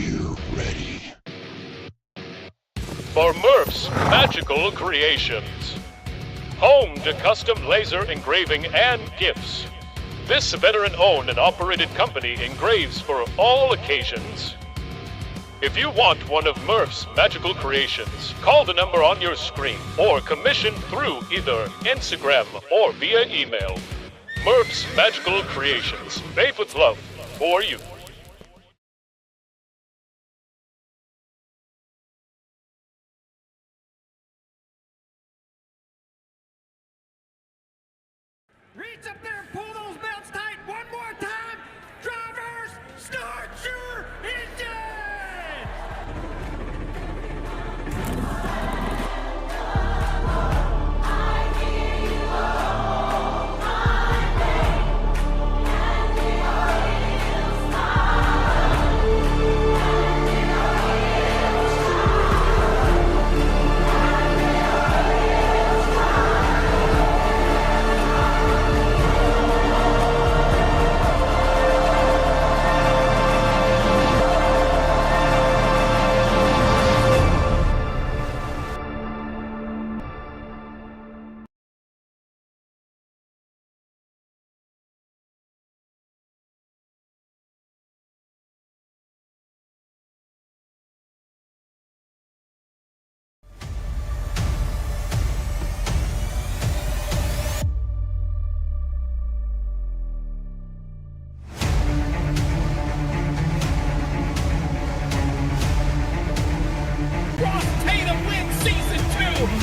you ready? For Murph's Magical Creations. Home to custom laser engraving and gifts. This veteran-owned and operated company engraves for all occasions. If you want one of Murph's Magical Creations, call the number on your screen or commission through either Instagram or via email. Murph's Magical Creations, made with love for you. Reach up there and pull those belts tight one more time. Drivers, start your engines!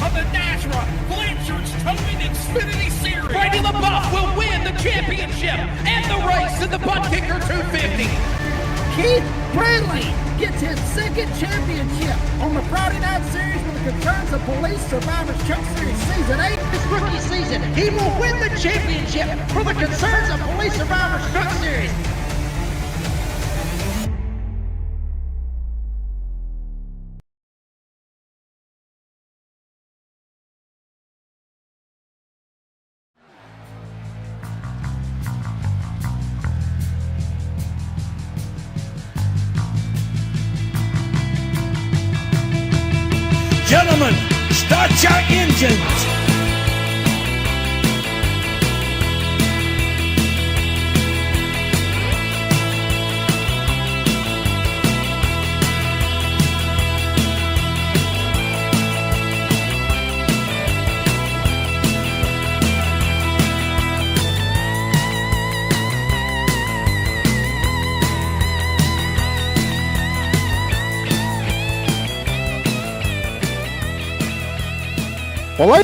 Of the NASRA Blanchard's Towing Xfinity Series. Brady LaBeouf will win the championship and the race in the Butt Kicker 250. Keith Bradley gets his second championship on the Friday Night Series with the Concerns of Police Survivors Truck Series Season 8. This rookie season, he will win the championship for the Concerns of Police Survivors Truck Series. Gentlemen, start your engines! Well,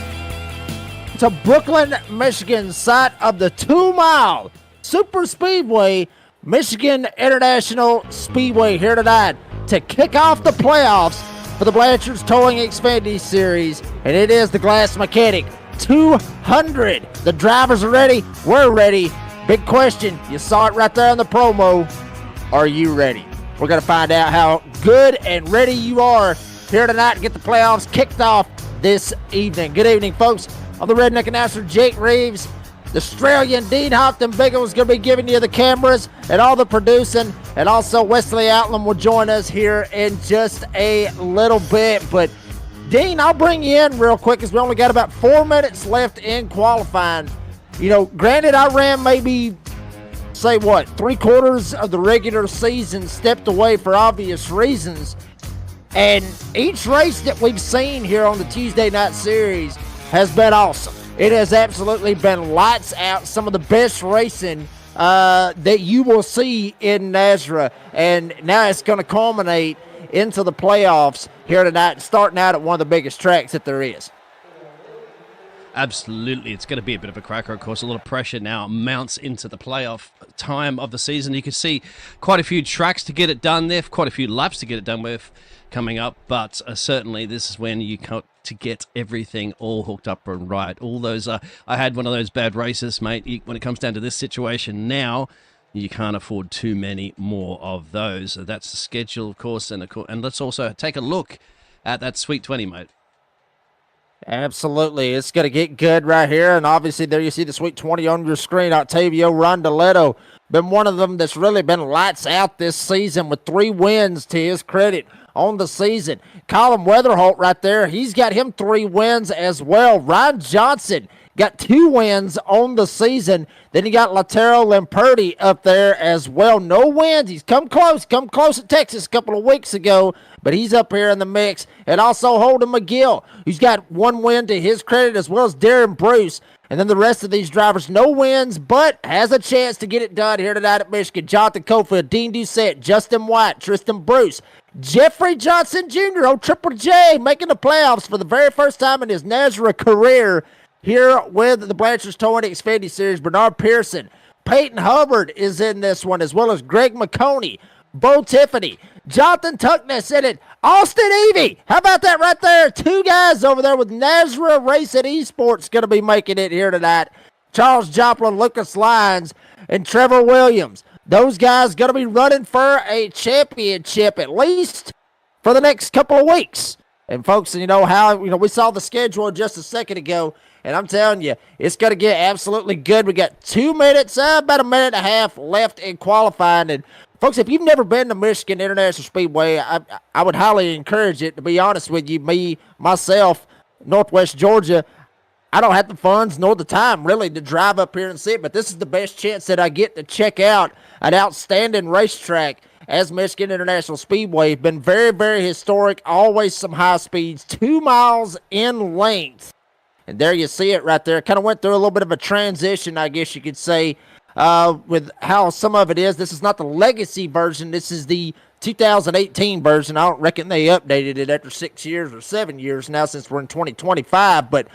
to Brooklyn, Michigan, site of the 2-mile Super Speedway, Michigan International Speedway, here tonight to kick off the playoffs for the Blanchard's Towing Xfinity Series, and it is the Glass Mechanic 200. The drivers are ready. We're ready. Big question. You saw it right there in the promo. Are you ready? We're going to find out how good and ready you are here tonight to get the playoffs kicked off this evening. Good evening, folks. I'm the redneck announcer, Jake Reeves. The Australian Dean Hopton Biggum is going to be giving you the cameras and all the producing. And also Wesley Outlam will join us here in just a little bit. But Dean, I'll bring you in real quick because we only got about 4 minutes left in qualifying. You know, granted, I ran maybe, say what, 3/4 of the regular season, stepped away for obvious reasons. And each race that we've seen here on the Tuesday Night Series has been awesome. It has absolutely been lights out. Some of the best racing that you will see in NASRA. And now it's going to culminate into the playoffs here tonight, starting out at one of the biggest tracks that there is. Absolutely. It's going to be a bit of a cracker, of course. A lot of pressure now mounts into the playoff time of the season. You can see quite a few tracks to get it done there, quite a few laps to get it done with coming up, but certainly this is when you got to get everything all hooked up and right. All those, I had one of those bad races, mate. When it comes down to this situation now, you can't afford too many more of those. So that's the schedule, of course, and let's also take a look at that Sweet 20, mate. Absolutely. It's going to get good right here. And obviously there you see the Sweet 20 on your screen. Octavio Rondoletto been one of them that's really been lights out this season with 3 wins to his credit on the season. Colin Weatherholt right there, he's got him 3 wins as well. Ryan Johnson got 2 wins on the season. Then you got Latero Lamperti up there as well. No wins. He's come close at Texas a couple of weeks ago, but he's up here in the mix. And also Holden McGill, who's got 1 win to his credit, as well as Darren Bruce. And then the rest of these drivers, no wins, but has a chance to get it done here tonight at Michigan. Jonathan Cofield, Dean Doucette, Justin White, Tristan Bruce, Jeffrey Johnson Jr., old Triple J, making the playoffs for the very first time in his NASRA career here with the Blanchard's Towing Xfinity Series. Bernard Pearson, Peyton Hubbard is in this one, as well as Greg McConey, Bo Tiffany, Jonathan Tuckness in it, Austin Evie. How about that right there? 2 guys over there with NASRA Racing Esports going to be making it here tonight. Charles Joplin, Lucas Lyons, and Trevor Williams. Those guys going to be running for a championship at least for the next couple of weeks. And folks, we saw the schedule just a second ago, and I'm telling you, it's going to get absolutely good. We got 2 minutes, about a minute and a half left in qualifying. And folks, if you've never been to Michigan International Speedway, I would highly encourage it. To be honest with you, myself, Northwest Georgia, I don't have the funds nor the time really to drive up here and see it, but this is the best chance that I get to check out an outstanding racetrack as Michigan International Speedway. Been very, very historic, always some high speeds, 2 miles in length. And there you see it right there. Kind of went through a little bit of a transition, I guess you could say, with how some of it is. This is not the legacy version. This is the 2018 version. I don't reckon they updated it after 6 years or 7 years now since we're in 2025. But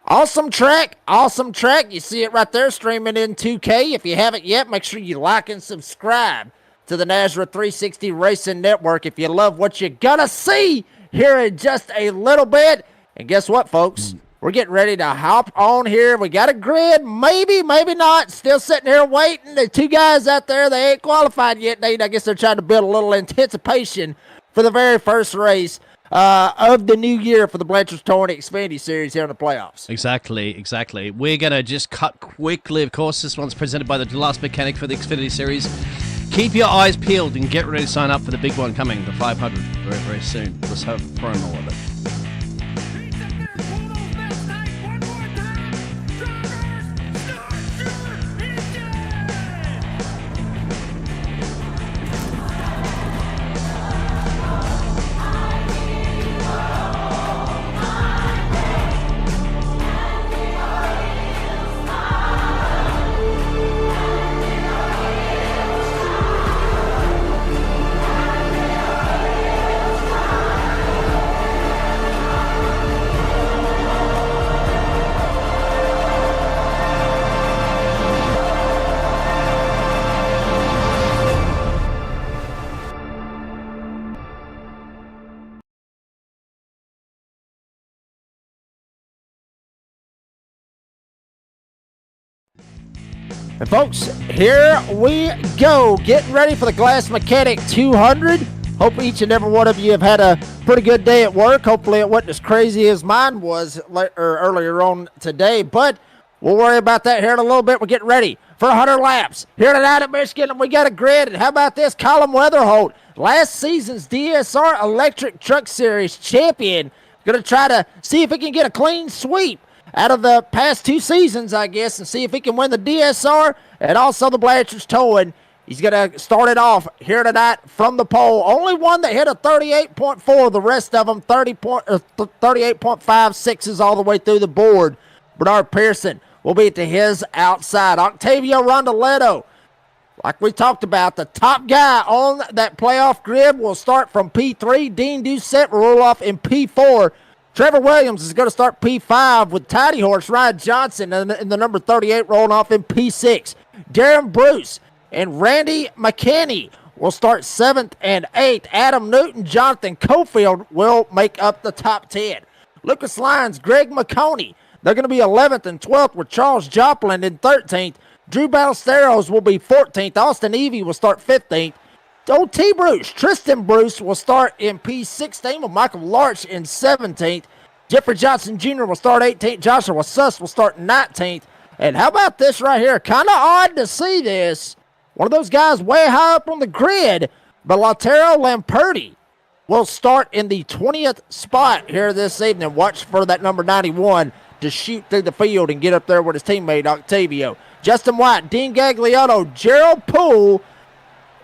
awesome track. You see it right there streaming in 2K. If you haven't yet, make sure you like and subscribe to the NASRA 360 Racing Network if you love what you're going to see here in just a little bit. And guess what, folks? We're getting ready to hop on here. We got a grid. Maybe not. Still sitting here waiting. The 2 guys out there, they ain't qualified yet. I guess they're trying to build a little anticipation for the very first race of the new year for the Blanchard's Towing Xfinity Series here in the playoffs. Exactly. We're going to just cut quickly. Of course, this one's presented by the Last Mechanic for the Xfinity Series. Keep your eyes peeled and get ready to sign up for the big one coming, the 500, very, very soon. Let's have a promo of it. And folks, here we go. Getting ready for the Glass Mechanic 200. Hope each and every one of you have had a pretty good day at work. Hopefully it wasn't as crazy as mine was earlier on today. But we'll worry about that here in a little bit. We're getting ready for 100 laps here tonight at Michigan. And we got a grid. And how about this? Colin Weatherholt, last season's DSR Electric Truck Series champion. Going to try to see if he can get a clean sweep out of the past 2 seasons, I guess, and see if he can win the DSR and also the Blanchard's Towing. He's going to start it off here tonight from the pole. Only one that hit a 38.4. The rest of them 38.56s all the way through the board. Bernard Pearson will be to his outside. Octavio Rondoletto, like we talked about, the top guy on that playoff grid will start from P3. Dean Doucette will roll off in P4. Trevor Williams is going to start P5 with Tidy Horse Ryan Johnson in the number 38 rolling off in P6. Darren Bruce and Randy McKinney will start 7th and 8th. Adam Newton, Jonathan Cofield will make up the top 10. Lucas Lyons, Greg McConey, they're going to be 11th and 12th with Charles Joplin in 13th. Drew Ballesteros will be 14th. Austin Evie will start 15th. O.T. Bruce, Tristan Bruce will start in P16 with Michael Larch in 17th. Jeffrey Johnson Jr. will start 18th. Joshua Suss will start 19th. And how about this right here? Kind of odd to see this. One of those guys way high up on the grid, but Lautaro Lamperti will start in the 20th spot here this evening. Watch for that number 91 to shoot through the field and get up there with his teammate Octavio. Justin White, Dean Gagliano, Gerald Poole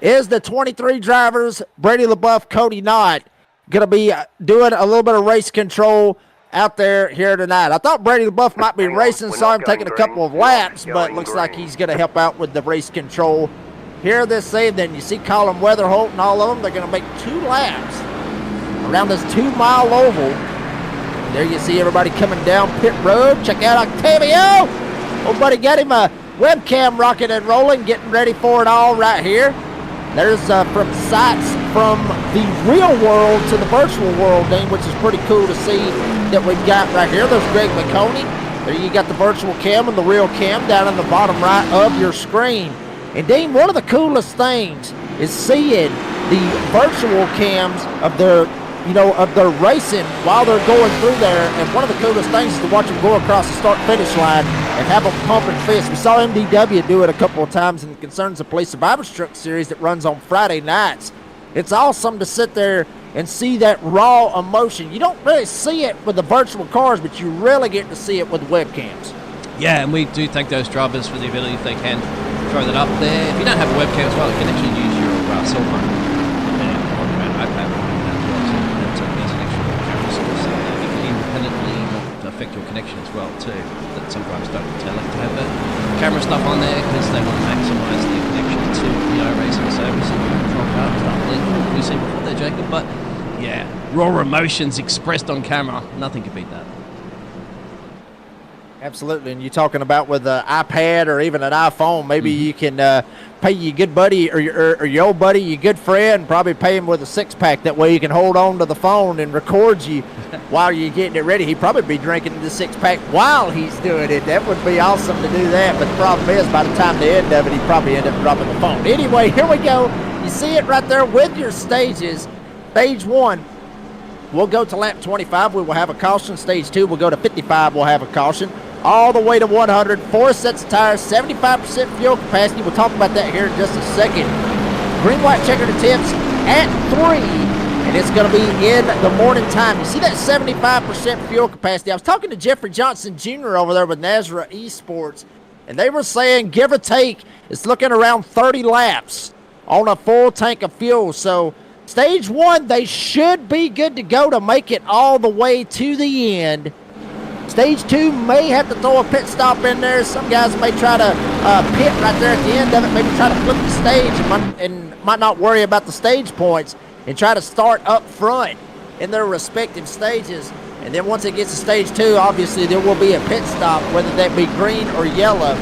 is the 23 drivers. Brady LaBeouf, Cody Knott going to be doing a little bit of race control out there here tonight. I thought Brady LaBeouf might be racing, saw him taking a couple of laps, but looks like he's going to help out with the race control here this evening. You see Colin Weatherholt and all of them. They're going to make 2 laps around this 2-mile oval. There you see everybody coming down pit road. Check out Octavio. Oh, buddy, got him a webcam rocking and rolling, getting ready for it all right here. There's from sights from the real world to the virtual world, Dean, which is pretty cool to see that we've got right here. There's Greg McConey. There you got the virtual cam and the real cam down in the bottom right of your screen. And Dean, one of the coolest things is seeing the virtual cams of their racing while they're going through there. And one of the coolest things is to watch them go across the start-finish line and have them pump and fist. We saw MDW do it a couple of times in Concerns of Police Survivor Truck Series that runs on Friday nights. It's awesome to sit there and see that raw emotion. You don't really see it with the virtual cars, but you really get to see it with webcams. Yeah, and we do thank those drivers for the ability, if they can, throw that up there. If you don't have a webcam as well, you can actually use your cell phone on your own iPad to use an extra camera source. It can independently affect your connection as well too. That some drivers don't tell it to have the camera stuff on there because they want to maximise their connection to the iRacing service and control car and stuff like we've seen before there, Jacob. But yeah, raw emotions expressed on camera, nothing can beat that. Absolutely, and you're talking about with an iPad or even an iPhone, maybe you can pay your good buddy or your old buddy, your good friend, probably pay him with a 6-pack. That way you can hold on to the phone and record you while you're getting it ready. He'd probably be drinking the 6-pack while he's doing it. That would be awesome to do that, but the problem is by the time the end of it, he'd probably end up dropping the phone. Anyway, here we go. You see it right there with your stages. Stage 1, we'll go to lap 25. We will have a caution. Stage 2, we'll go to 55. We'll have a caution. All the way to 100, 4 sets of tires, 75% fuel capacity. We'll talk about that here in just a second. Green, white, checkered attempts at 3, and it's going to be in the morning time. You see that 75% fuel capacity? I was talking to Jeffrey Johnson Jr. over there with Nazra Esports, and they were saying, give or take, it's looking around 30 laps on a full tank of fuel. So stage 1, they should be good to go to make it all the way to the end. Stage 2 may have to throw a pit stop in there. Some guys may try to pit right there at the end of it, maybe try to flip the stage and might not worry about the stage points and try to start up front in their respective stages. And then once it gets to stage 2, obviously there will be a pit stop, whether that be green or yellow,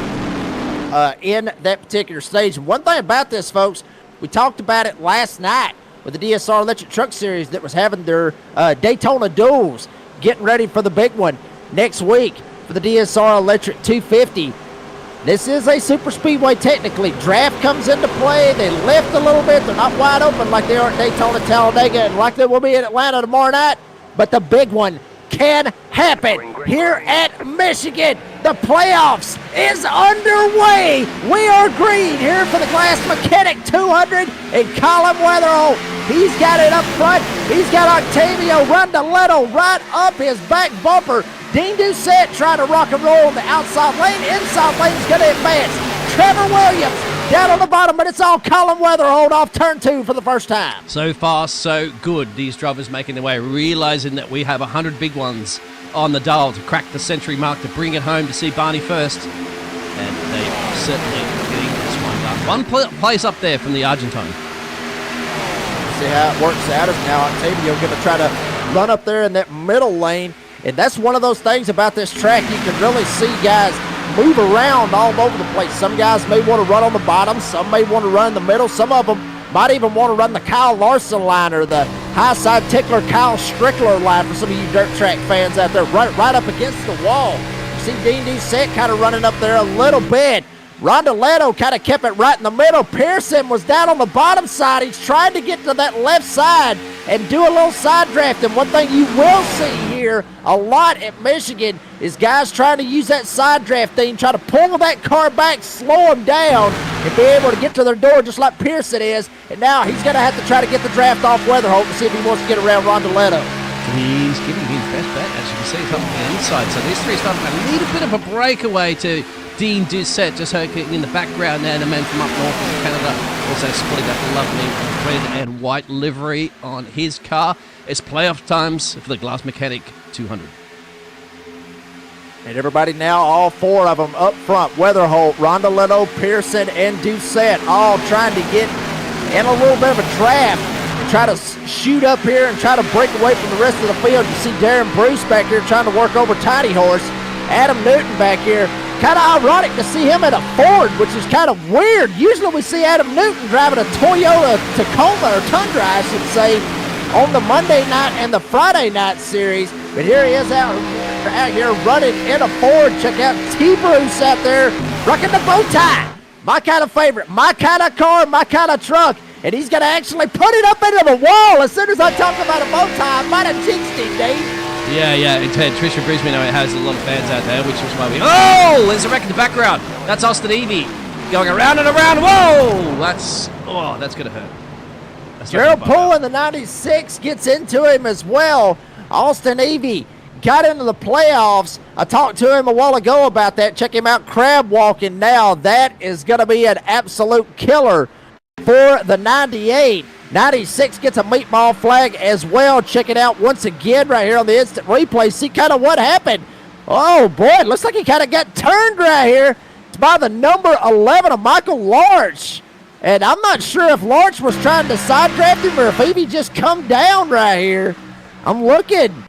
in that particular stage. And one thing about this, folks, we talked about it last night with the DSR Electric Truck Series that was having their Daytona duels, getting ready for the big one next week for the DSR Electric 250. This is a super speedway technically. Draft comes into play. They lift a little bit. They're not wide open like they are at Daytona, Talladega, and like they will be in Atlanta tomorrow night. But the big one can happen here at Michigan. The playoffs is underway. We are green here for the Glass Mechanic 200, and Colin Weatherholt, he's got it up front. He's got Octavio Rondaletto right up his back bumper. Dean Doucette trying to rock and roll in the outside lane. Inside lane is going to advance. Trevor Williams down on the bottom, but it's all Colin Weatherholt off turn 2 for the first time. So far, so good. These drivers making their way, realizing that we have 100 big ones on the dial to crack the century mark, to bring it home to see Barney first. And they are certainly getting this one done. One place up there from the Argentine. See how it works out. Is now Octavio going to try to run up there in that middle lane. And that's one of those things about this track. You can really see guys move around all over the place. Some guys may want to run on the bottom. Some may want to run in the middle. Some of them might even want to run the Kyle Larson line or the high side tickler Kyle Strickler line for some of you dirt track fans out there, right up against the wall. You see Dean Doucette kind of running up there a little bit. Rondaletto kind of kept it right in the middle. Pearson was down on the bottom side. He's trying to get to that left side and do a little side draft. And one thing you will see here here a lot at Michigan is guys trying to use that side draft thing, try to pull that car back, slow him down, and be able to get to their door just like Pearson is. And now he's going to have to try to get the draft off Weatherholt to see if he wants to get around Rondoletto. He's giving his best bet, as you can see, up on the inside. So these three starting a little bit of a breakaway to Dean Doucette, just hurting in the background there. The man from up north of Canada also sporting that lovely red and white livery on his car. It's playoff times for the Glass Mechanic 200. And everybody now, all four of them up front, Weatherholt, Rondoletto, Pearson, and Doucette, all trying to get in a little bit of a draft and try to shoot up here and try to break away from the rest of the field. You see Darren Bruce back here trying to work over Tiny Horse. Adam Newton back here. Kind of ironic to see him at a Ford, which is kind of weird. Usually we see Adam Newton driving a Toyota Tacoma, or Tundra, I should say, on the Monday night and the Friday night series. But here he is out here running in a Ford. Check out T. Bruce out there rocking the bow tie. My kind of favorite, my kind of car, my kind of truck. And he's going to actually put it up into the wall. As soon as I talk about a bow tie, I might have jinxed him, Dave. Yeah, and Ted, Trisha Bruce, we know it has a lot of fans out there, which is why we... Oh, there's a wreck in the background. That's Austin Evie going around and around. Whoa, that's going to hurt. Gerald Poole in the 96 gets into him as well. Austin Evie got into the playoffs. I talked to him a while ago about that. Check him out, crab walking now. That is going to be an absolute killer for the 98. 96 gets a meatball flag as well. Check it out once again right here on the instant replay. See kind of what happened. Oh, boy, it looks like he kind of got turned right here. It's by the number 11 of Michael Larch. And I'm not sure if Larch was trying to side draft him or if Evie just come down right here. I'm looking.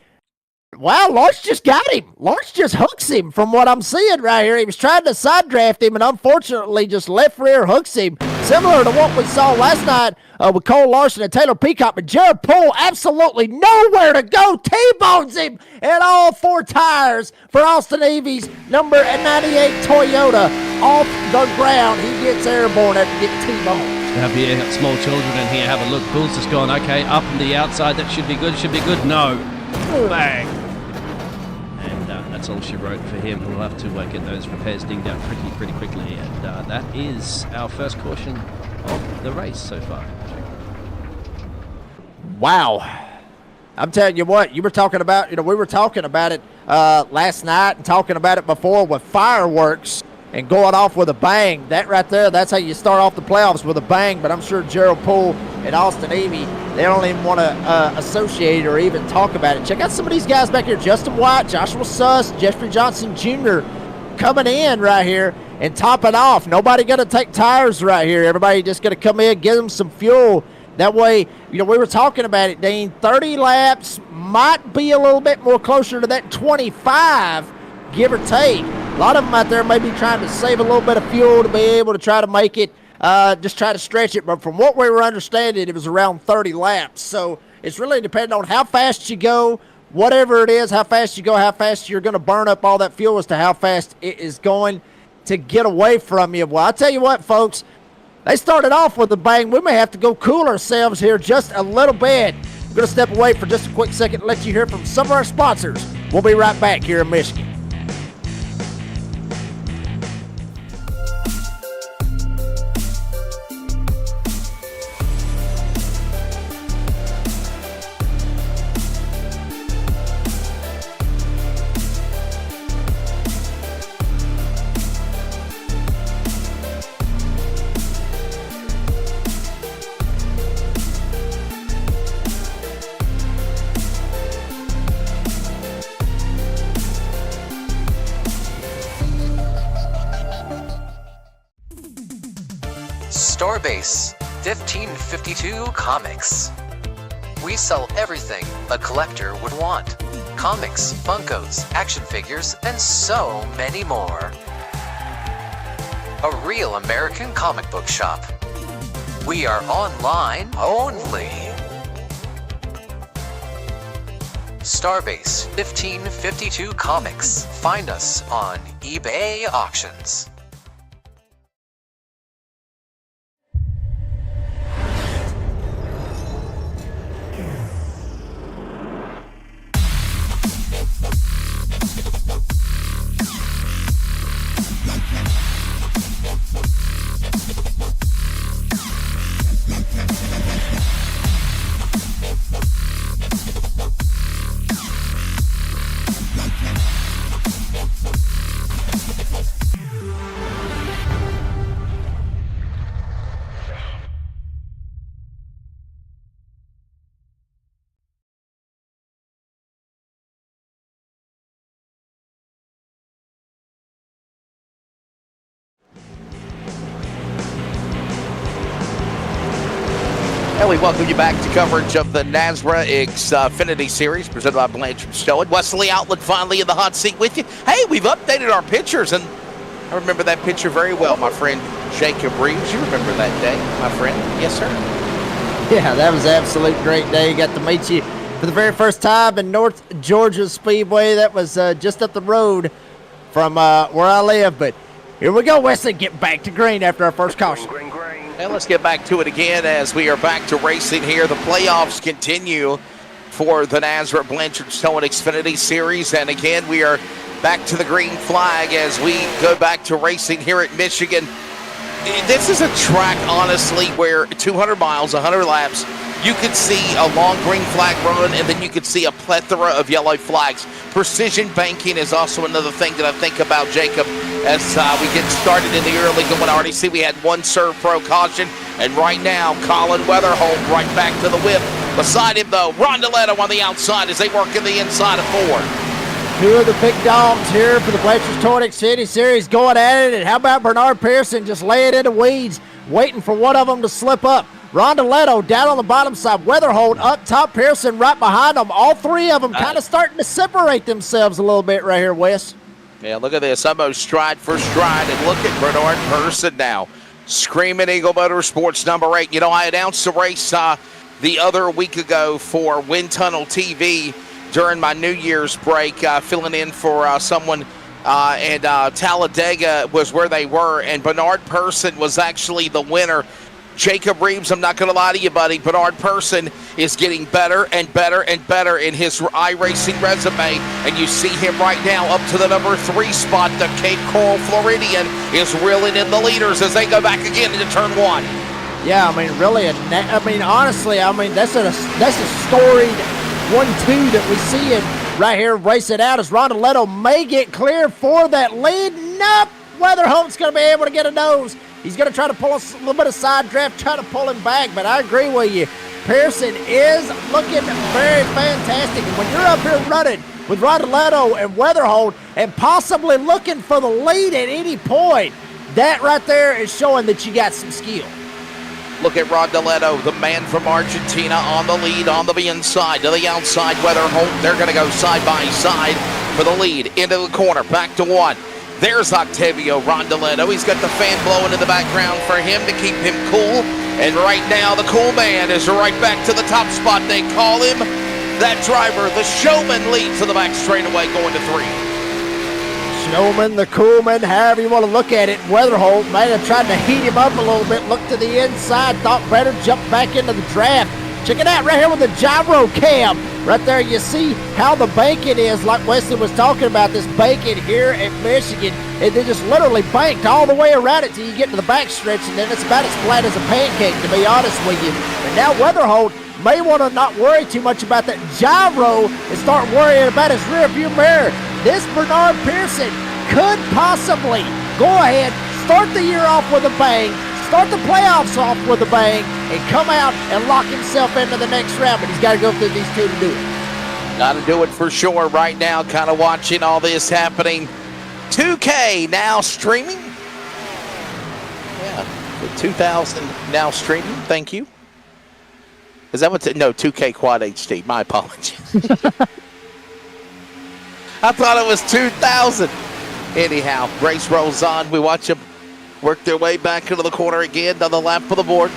Wow, Larch just got him. Larch just hooks him from what I'm seeing right here. He was trying to side draft him and unfortunately just left rear hooks him. Similar to what we saw last night with Cole Larson and Taylor Peacock. But Jared Poole absolutely nowhere to go. T-bones him at all four tires for Austin Evie's number 98 Toyota off the ground. He gets airborne after getting T-boned. Have you got small children in here? Have a look. Bull's just gone, okay, up on the outside. That should be good. No. Bang. And that's all she wrote for him. We'll have to get those repairs dinged out pretty quickly. And that is our first caution of the race so far. Wow. I'm telling you what, you were talking about, we were talking about it last night and talking about it before with fireworks and going off with a bang. That right there, that's how you start off the playoffs, with a bang. But I'm sure Gerald Poole and Austin Evie, they don't even want to associate or even talk about it. Check out some of these guys back here. Justin White, Joshua Suss, Jeffrey Johnson Jr. coming in right here and top it off. Nobody going to take tires right here. Everybody just going to come in, give them some fuel. That way, we were talking about it, Dean. 30 laps might be a little bit more closer to that 25, give or take. A lot of them out there may be trying to save a little bit of fuel to be able to try to make it, just try to stretch it. But from what we were understanding, it was around 30 laps. So it's really depending on how fast you go, whatever it is, how fast you go, how fast you're going to burn up all that fuel as to how fast it is going to get away from you. Well, I'll tell you what, folks, they started off with a bang. We may have to go cool ourselves here just a little bit. We're going to step away for just a quick second and let you hear from some of our sponsors. We'll be right back here in Michigan. Starbase 1552 Comics. We sell everything a collector would want. Comics, Funkos, action figures, and so many more. A real American comic book shop. We are online only. Starbase 1552 Comics. Find us on eBay Auctions. And we welcome you back to coverage of the NASRA Xfinity Series presented by Blanchard Stowing. Wesley Outlet finally in the hot seat with you. Hey, we've updated our pictures, and I remember that picture very well, my friend Jacob Reeves. You remember that day, my friend? Yes, sir. Yeah, that was an absolute great day. Got to meet you for the very first time in North Georgia Speedway. That was just up the road from where I live. But here we go, Wesley. Get back to green after our first caution. And let's get back to it again as we are back to racing here. The playoffs continue for the NASRA Blanchard Stowing Xfinity Series. And again, we are back to the green flag as we go back to racing here at Michigan. This is a track, honestly, where 200 miles, 100 laps, you could see a long green flag run, and then you could see a plethora of yellow flags. Precision banking is also another thing that I think about, Jacob, as we get started in the early going. I already see we had one serve pro caution, and right now, Colin Weatherholt right back to the whip. Beside him, though, Rondeletto on the outside as they work in the inside of 4. Two of the big dogs here for the Blanchard Stowing Xfinity Series going at it. And how about Bernard Pearson just laying in the weeds, waiting for one of them to slip up? Rondeletto down on the bottom side. Weatherholt up top. Pearson right behind them. All three of them kind of starting to separate themselves a little bit right here, Wes. Yeah, look at this. Almost stride for stride. And look at Bernard Pearson now. Screaming Eagle Motorsports number 8. You know, I announced the race the other week ago for Wind Tunnel TV during my New Year's break, filling in for someone, and Talladega was where they were, and Bernard Pearson was actually the winner. Jacob Reeves, I'm not going to lie to you, buddy, Bernard Pearson is getting better and better and better in his iRacing resume, and you see him right now up to the number 3 spot. The Cape Coral Floridian is reeling in the leaders as they go back again into turn 1. Yeah, I mean, really, honestly, that's a storied 1-2 that we see it right here racing out as Rondeletto may get clear for that lead. Nope, Weatherholt's going to be able to get a nose. He's going to try to pull a little bit of side draft, try to pull him back, but I agree with you. Pearson is looking very fantastic. And when you're up here running with Rondeletto and Weatherholt and possibly looking for the lead at any point, that right there is showing that you got some skill. Look at Rondeletto, the man from Argentina, on the lead, on the inside, to the outside. Weatherholt, they're going to go side by side for the lead. Into the corner, back to 1. There's Octavio Rondeletto. He's got the fan blowing in the background for him to keep him cool. And right now, the cool man is right back to the top spot. They call him that driver. The showman leads to the back straightaway, going to 3. Showman, the coolman, however you want to look at it. Weatherholt might have tried to heat him up a little bit, looked to the inside, thought better, jumped back into the draft. Check it out right here with the gyro cam. Right there you see how the banking is, like Wesley was talking about, this banking here at Michigan. And they just literally banked all the way around it till you get to the back stretch, and then it's about as flat as a pancake, to be honest with you. And now Weatherholt may want to not worry too much about that gyro and start worrying about his rear view mirror. This Bernard Pearson could possibly go ahead, start the year off with a bang, start the playoffs off with a bang, and come out and lock himself into the next round. But he's got to go through these two to do it. Got to do it for sure right now, kind of watching all this happening. 2K now streaming. Yeah, the 2000 now streaming. Thank you. Is that what? No, 2K Quad HD. My apologies. I thought it was 2000. Anyhow, race rolls on. We watch them work their way back into the corner again. Another lap for the board.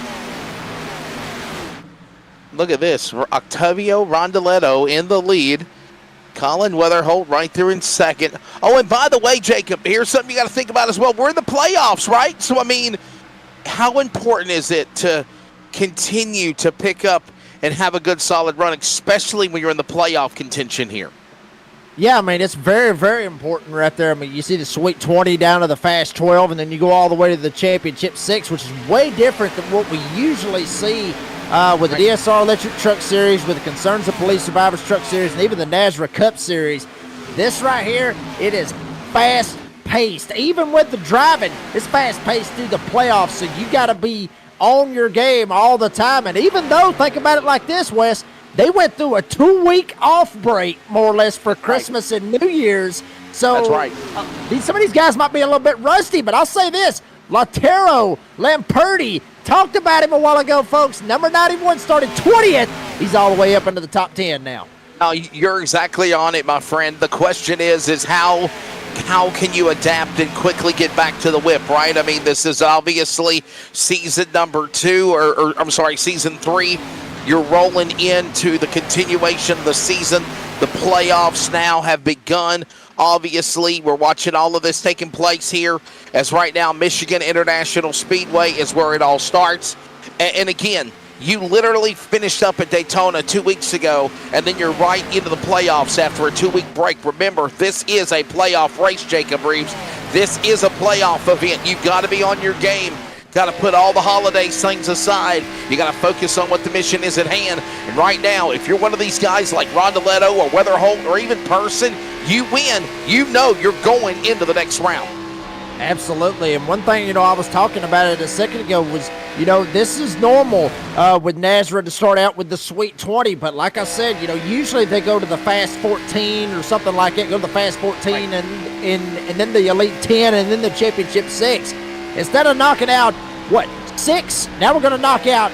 Look at this. Octavio Rondeletto in the lead. Colin Weatherholt right there in second. Oh, and by the way, Jacob, here's something you got to think about as well. We're in the playoffs, right? So, I mean, how important is it to continue to pick up and have a good, solid run, especially when you're in the playoff contention here? Yeah, I mean, it's very, very important right there. I mean, you see the Sweet 20 down to the Fast 12, and then you go all the way to the Championship 6, which is way different than what we usually see with the DSR Electric Truck Series, with the Concerns of Police Survivors Truck Series, and even the NASRA Cup Series. This right here, it is fast-paced. Even with the driving, it's fast-paced through the playoffs, so you got to be on your game all the time. And even though, think about it like this, Wes, they went through a 2-week off break, more or less, for Christmas and New Year's. So that's right. Some of these guys might be a little bit rusty, but I'll say this. Latero, Lamperti, Talked about him a while ago, folks. Number 91 started 20th. He's all the way up into the top 10 now. No, you're exactly on it, my friend. The question is how can you adapt and quickly get back to the whip, right? I mean, this is obviously season number 2, or I'm sorry, season 3. You're rolling into the continuation of the season. The playoffs now have begun. Obviously, we're watching all of this taking place here, as right now Michigan International Speedway is where it all starts. And again, you literally finished up at Daytona 2 weeks ago, and then you're right into the playoffs after a 2-week break. Remember, this is a playoff race, Jacob Reeves. This is a playoff event. You've got to be on your game. Got to put all the holiday things aside. You got to focus on what the mission is at hand. And right now, if you're one of these guys like Rondeletto or Weatherholt or even Person, you win. You know you're going into the next round. Absolutely. And one thing, I was talking about it a second ago was, this is normal with Nazareth to start out with the Sweet 20. But like I said, usually they go to the Fast 14 or something like that. Go to the Fast 14 and then the Elite 10 and then the Championship 6. Instead of knocking out, 6? Now we're going to knock out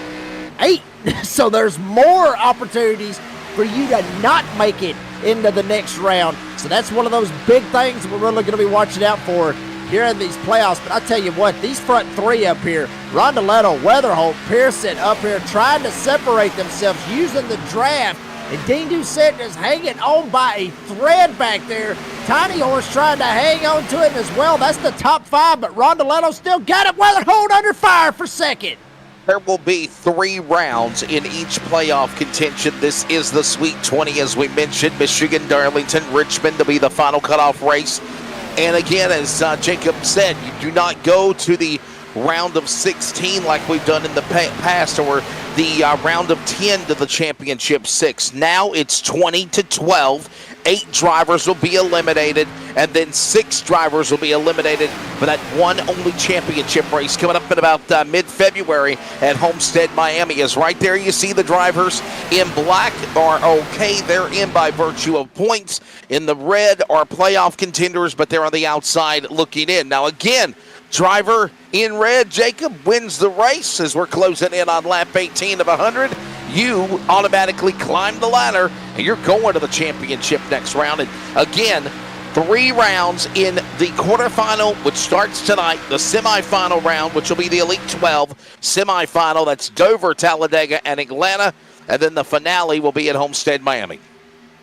8. So there's more opportunities for you to not make it into the next round. So that's one of those big things we're really going to be watching out for here in these playoffs. But I tell you what, these front 3 up here, Rondeletto, Weatherholt, Pearson up here trying to separate themselves using the draft. And Dean Doucette is hanging on by a thread back there. Tiny Horse trying to hang on to him as well. That's the top 5, but Rondeletto still got it. Weatherholt under fire for second. There will be 3 rounds in each playoff contention. This is the Sweet 20, as we mentioned. Michigan, Darlington, Richmond to be the final cutoff race. And again, as Jacob said, you do not go to the round of 16 like we've done in the past, or the round of 10 to the championship 6. Now it's 20-12. 8 drivers will be eliminated, and then 6 drivers will be eliminated for that one only championship race coming up in about mid-February at Homestead, Miami. Is right there you see the drivers in black are okay. They're in by virtue of points. In the red are playoff contenders, but they're on the outside looking in. Now again, driver in red, Jacob, wins the race as we're closing in on lap 18 of 100. You automatically climb the ladder, and you're going to the championship next round. And again, 3 rounds in the quarterfinal, which starts tonight, the semifinal round, which will be the Elite 12 semifinal. That's Dover, Talladega, and Atlanta. And then the finale will be at Homestead, Miami.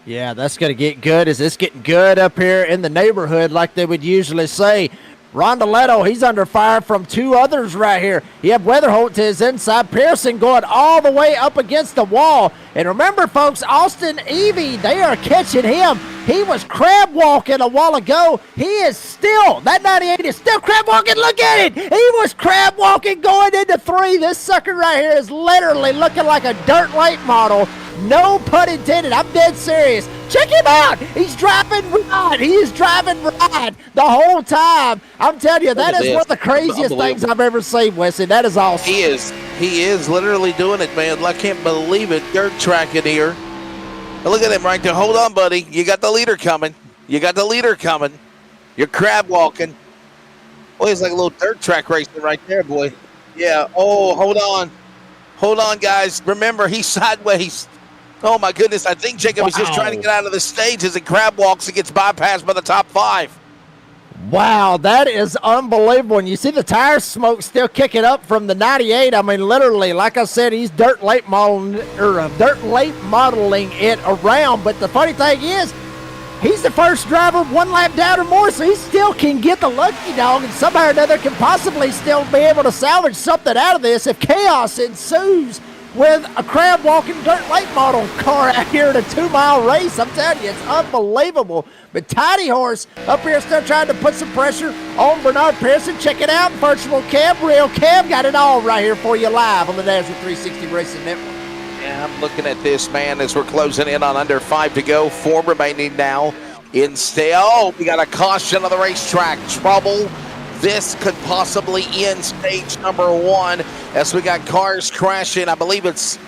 Yeah, that's going to get good. Is this getting good up here in the neighborhood like they would usually say? Rondeletto, he's under fire from 2 others right here. You have Weatherholt to his inside. Pearson going all the way up against the wall. And remember, folks, Austin Evie, they are catching him. He was crab walking a while ago. He is still, that 98 is still crab walking. Look at it. He was crab walking going into 3. This sucker right here is literally looking like a dirt late model. No pun intended. I'm dead serious. Check him out. He's driving right. He is driving right the whole time. I'm telling you, that is one of the craziest things I've ever seen, Wesley. That is awesome. He is literally doing it, man. I can't believe it. Dirt tracking here. Look at him right there. Hold on, buddy. You got the leader coming. You're crab walking. Boy, it's like a little dirt track racing right there, boy. Yeah. Oh, hold on. Hold on, guys. Remember, he's sideways. Oh, my goodness. I think Jacob was just trying to get out of the stage as he crab walks and gets bypassed by the top 5. Wow, that is unbelievable. And you see the tire smoke still kicking up from the 98. I mean, literally, like I said, he's dirt late modeling it around. But the funny thing is, he's the first driver 1 lap down or more, so he still can get the lucky dog and somehow or another can possibly still be able to salvage something out of this if chaos ensues with a crab walking dirt late model car out here in a 2-mile race. I'm telling you, it's unbelievable. But Tiny Horse up here still trying to put some pressure on Bernard Pearson. Check it out, virtual cam, real cam, got it all right here for you live on the Nazareth 360 Racing Network. Yeah, I'm looking at this, man, as we're closing in on under 5 to go. 4 remaining now in stay. Oh, we got a caution on the racetrack. Trouble. This could possibly end stage number 1 as we got cars crashing. I believe it's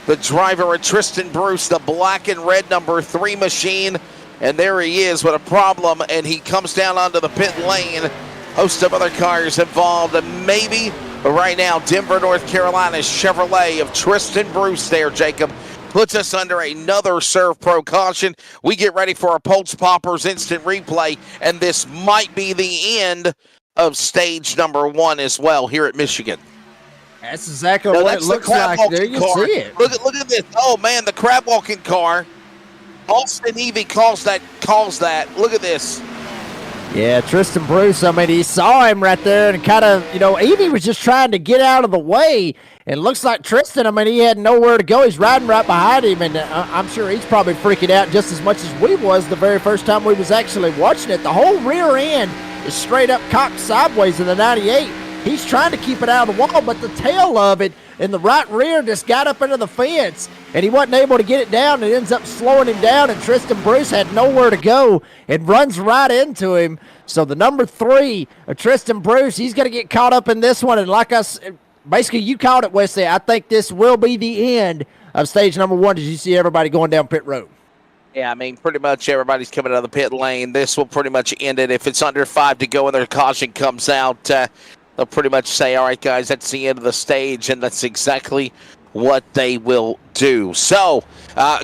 the driver of Tristan Bruce, the black and red number 3 machine. And there he is with a problem, and he comes down onto the pit lane. Host of other cars involved, and maybe But right now, Denver, North Carolina's Chevrolet of Tristan Bruce there, Jacob, puts us under another Serve Pro caution. We get ready for a Pulse Poppers instant replay, and this might be the end of stage number 1 as well here at Michigan. That's exactly what it looks like. There you can see it. Look at this. Oh, man, the crab walking car. Austin Evie calls that. Look at this. Yeah, Tristan Bruce, I mean, he saw him right there and kind of, Evie was just trying to get out of the way. And it looks like Tristan, I mean, he had nowhere to go. He's riding right behind him, and I'm sure he's probably freaking out just as much as we was the very first time we was actually watching it. The whole rear end is straight up cocked sideways in the 98. He's trying to keep it out of the wall, but the tail of it in the right rear just got up into the fence, and he wasn't able to get it down. It ends up slowing him down, and Tristan Bruce had nowhere to go and runs right into him. So the number 3 of Tristan Bruce, he's going to get caught up in this one, and like us, basically you called it, Wesley. I think this will be the end of stage number 1 as you see everybody going down pit road. Yeah, I mean, pretty much everybody's coming out of the pit lane. This will pretty much end it. If it's under 5 to go and their caution comes out, they'll pretty much say, all right, guys, that's the end of the stage, and that's exactly what they will do. So,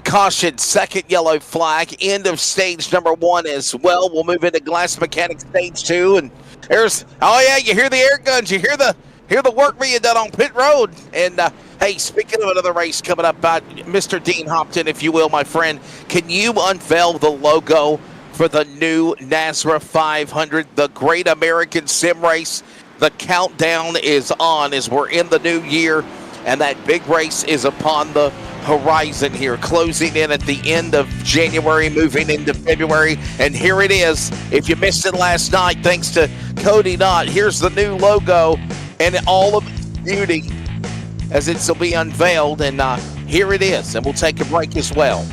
caution, second yellow flag, end of stage number 1 as well. We'll move into Glass Mechanic stage 2, and there's, oh yeah, you hear the air guns, you hear the work being done on pit road. And hey, speaking of another race coming up, Mr. Dean Hopton, if you will, my friend, can you unveil the logo for the new NASRA 500, the Great American Sim Race? The countdown is on as we're in the new year, and that big race is upon the horizon here, closing in at the end of January, moving into February, and here it is. If you missed it last night, thanks to Cody Knott, here's the new logo and all of its beauty as it will be unveiled, and here it is, and we'll take a break as well.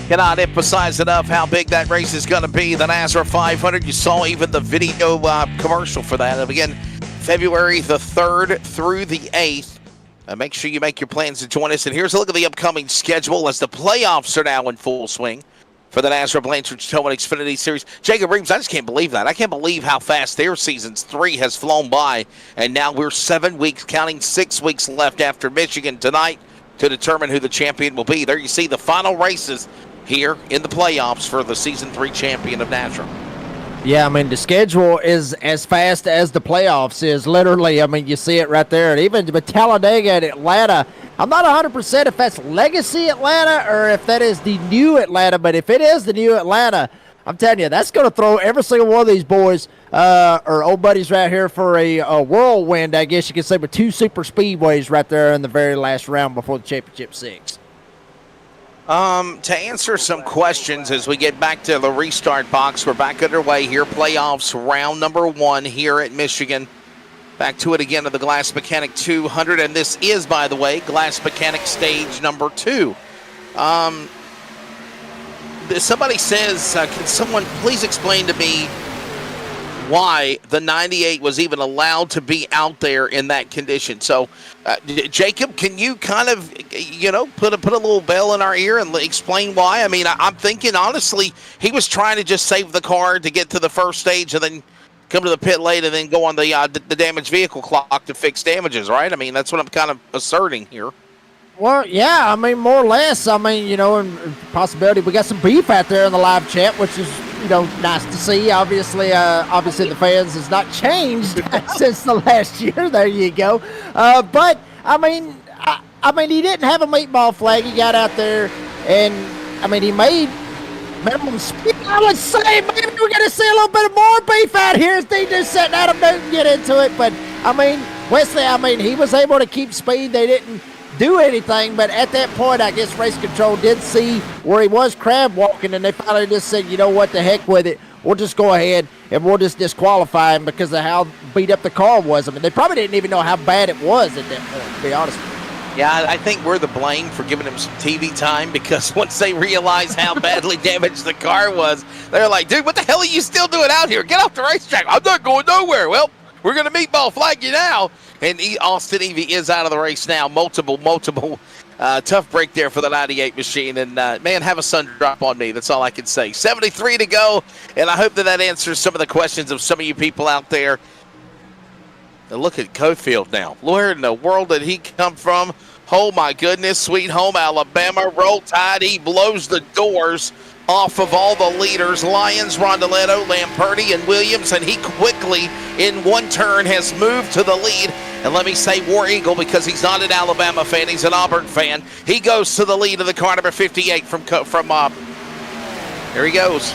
Cannot emphasize enough how big that race is going to be. The NASRA 500, you saw even the video commercial for that. And again, February the 3rd through the 8th. Make sure you make your plans to join us. And here's a look at the upcoming schedule as the playoffs are now in full swing for the NASRA Blanchard Towing Xfinity Series. Jacob Reeves, I just can't believe that. I can't believe how fast their seasons 3 has flown by. And now we're 7 weeks, counting 6 weeks left after Michigan tonight to determine who the champion will be. There you see the final races here in the playoffs for the Season 3 champion of NASRA. Yeah, I mean, the schedule is as fast as the playoffs is, literally. I mean, you see it right there. And even with Talladega and Atlanta, I'm not 100% if that's Legacy Atlanta or if that is the new Atlanta, but if it is the new Atlanta, I'm telling you, that's going to throw every single one of these boys or old buddies right here for a whirlwind, I guess you could say, with 2 super speedways right there in the very last round before the Championship 6. To answer some questions as we get back to the restart box, we're back underway here. Playoffs round number 1 here at Michigan. Back to it again of the Glass Mechanic 200, and this is, by the way, Glass Mechanic stage number 2. Somebody says, can someone please explain to me why the 98 was even allowed to be out there in that condition. So, Jacob, can you kind of, put a little bell in our ear and explain why? I mean, I'm thinking, honestly, he was trying to just save the car to get to the first stage and then come to the pit lane and then go on the damaged vehicle clock to fix damages, right? I mean, that's what I'm kind of asserting here. Well, yeah, I mean, more or less. I mean, and possibility. We got some beef out there in the live chat, which is, nice to see. Obviously, the fans has not changed since the last year. There you go. But I mean, he didn't have a meatball flag. He got out there, and I mean, he made minimum speed. I would say maybe we're gonna see a little bit more beef out here as they just sitting out of boot and get into it. But I mean, Wesley, he was able to keep speed. They didn't do anything, but at that point, I guess race control did see where he was crab walking, and they finally just said, you know what, the heck with it. We'll just go ahead and we'll just disqualify him because of how beat up the car was. I mean, they probably didn't even know how bad it was at that point, to be honest with you. Yeah, I think we're the blame for giving him some TV time, because once they realized how badly damaged the car was, they're like, dude, what the hell are you still doing out here? Get off the racetrack. I'm not going nowhere. Well, we're going to meatball flag you now. And Austin Evie is out of the race now. Multiple tough break there for the 98 machine. And, man, have a sun drop on me. That's all I can say. 73 to go. And I hope that answers some of the questions of some of you people out there. And look at Cofield now. Where in the world did he come from? Oh, my goodness. Sweet home Alabama. Roll Tide. He blows the doors off of all the leaders, Lyons, Rondoletto, Lamperti, and Williams, and he quickly, in one turn, has moved to the lead. And let me say War Eagle, because he's not an Alabama fan, he's an Auburn fan. He goes to the lead of the car, number 58 from there he goes.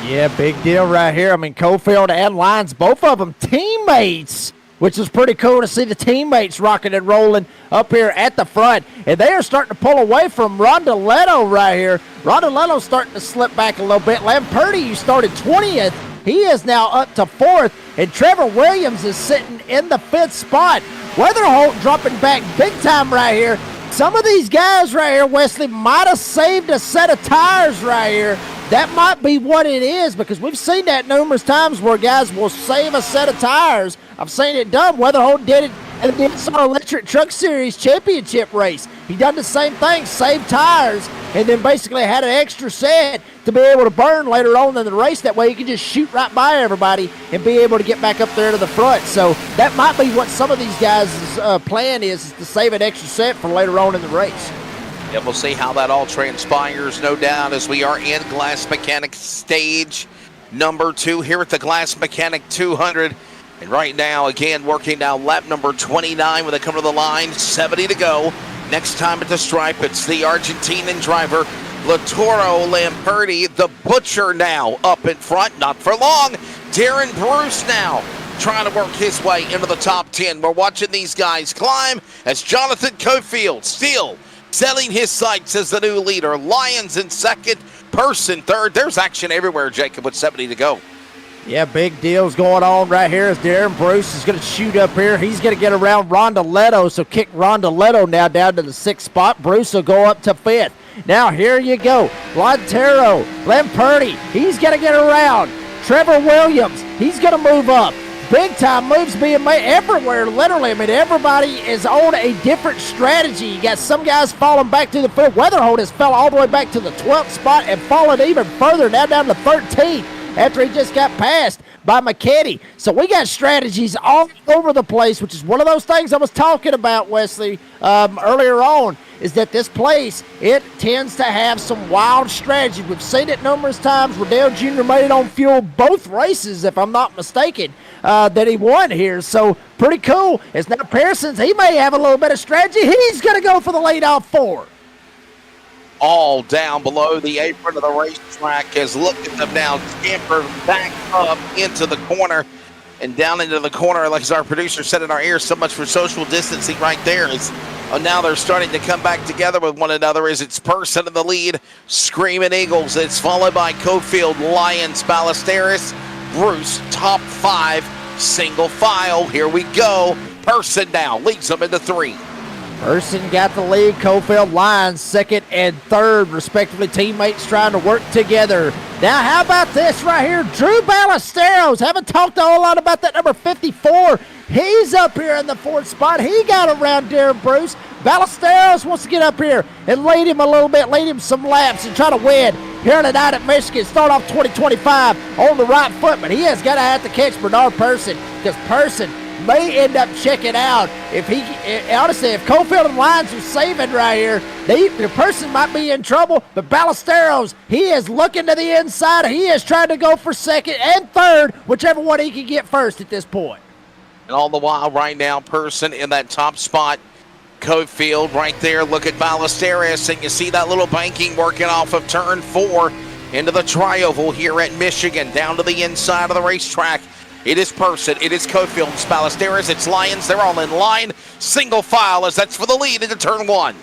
Yeah, big deal right here. I mean, Cofield and Lyons, both of them teammates, which is pretty cool to see the teammates rocking and rolling up here at the front. And they are starting to pull away from Rondoletto right here. Rondoletto's starting to slip back a little bit. Lamperti, who started 20th, he is now up to 4th. And Trevor Williams is sitting in the 5th spot. Weatherholt dropping back big time right here. Some of these guys right here, Wesley, might have saved a set of tires right here. That might be what it is, because we've seen that numerous times where guys will save a set of tires. I've seen it done. Weatherholt did it in the Nissan Electric Truck Series Championship race. He done the same thing, saved tires, and then basically had an extra set to be able to burn later on in the race. That way you can just shoot right by everybody and be able to get back up there to the front. So that might be what some of these guys' plan is to save an extra set for later on in the race. Yeah, we'll see how that all transpires, no doubt, as we are in Glass Mechanic stage number 2 here at the Glass Mechanic 200. And right now, again, working down lap number 29 when they come to the line, 70 to go. Next time at the stripe, it's the Argentinian driver, Latoro Lamperti, the Butcher now up in front, not for long. Darren Bruce now trying to work his way into the top 10. We're watching these guys climb as Jonathan Cofield still selling his sights as the new leader. Lyons in second, Person third. There's action everywhere, Jacob, with 70 to go. Yeah, big deals going on right here as Darren Bruce is going to shoot up here. He's going to get around Rondoletto, so kick Rondoletto now down to the 6th spot. Bruce will go up to 5th. Now here you go. Montero, Lamperti, he's going to get around. Trevor Williams, he's going to move up. Big time moves being made everywhere, literally. I mean, everybody is on a different strategy. You got some guys falling back to the field. Weatherholt has fell all the way back to the 12th spot and fallen even further, now down to 13th after he just got passed by McKetty. So we got strategies all over the place, which is one of those things I was talking about, Wesley, earlier on, is that this place, it tends to have some wild strategy. We've seen it numerous times where Dale Jr. made it on fuel both races, if I'm not mistaken, that he won here. So pretty cool. As now Pearson's, he may have a little bit of strategy. He's going to go for the lead-off 4. All down below the apron of the racetrack as look at them now scamper back up into the corner and down into the corner, like as our producer said in our ears, so much for social distancing right there. Now they're starting to come back together with one another as it's Person in the lead, Screaming Eagles. It's followed by Cofield, Lyons, Ballesteros, Bruce, top 5, single file. Here we go. Person now leads them into 3. Person got the lead. Cofield Lions second and third, respectively. Teammates trying to work together. Now, how about this right here? Drew Ballesteros. Haven't talked a whole lot about that number 54. He's up here in the fourth spot. He got around Darren Bruce. Ballesteros wants to get up here and lead him a little bit, lead him some laps and try to win here tonight at Michigan. Start off 2025 on the right foot, but he has got to have to catch Bernard Person, because Person may end up checking out. Honestly, if Cofield and Lyons are saving right here, the Person might be in trouble, but Ballesteros, he is looking to the inside. He is trying to go for second and third, whichever one he can get first at this point. And all the while right now, Person in that top spot. Cofield right there. Look at Ballesteros, and you see that little banking working off of turn 4 into the tri-oval here at Michigan, down to the inside of the racetrack. It is Person, it is Cofield, it's Ballesteros, it's Lyons. They're all in line, single file, as that's for the lead into turn 1.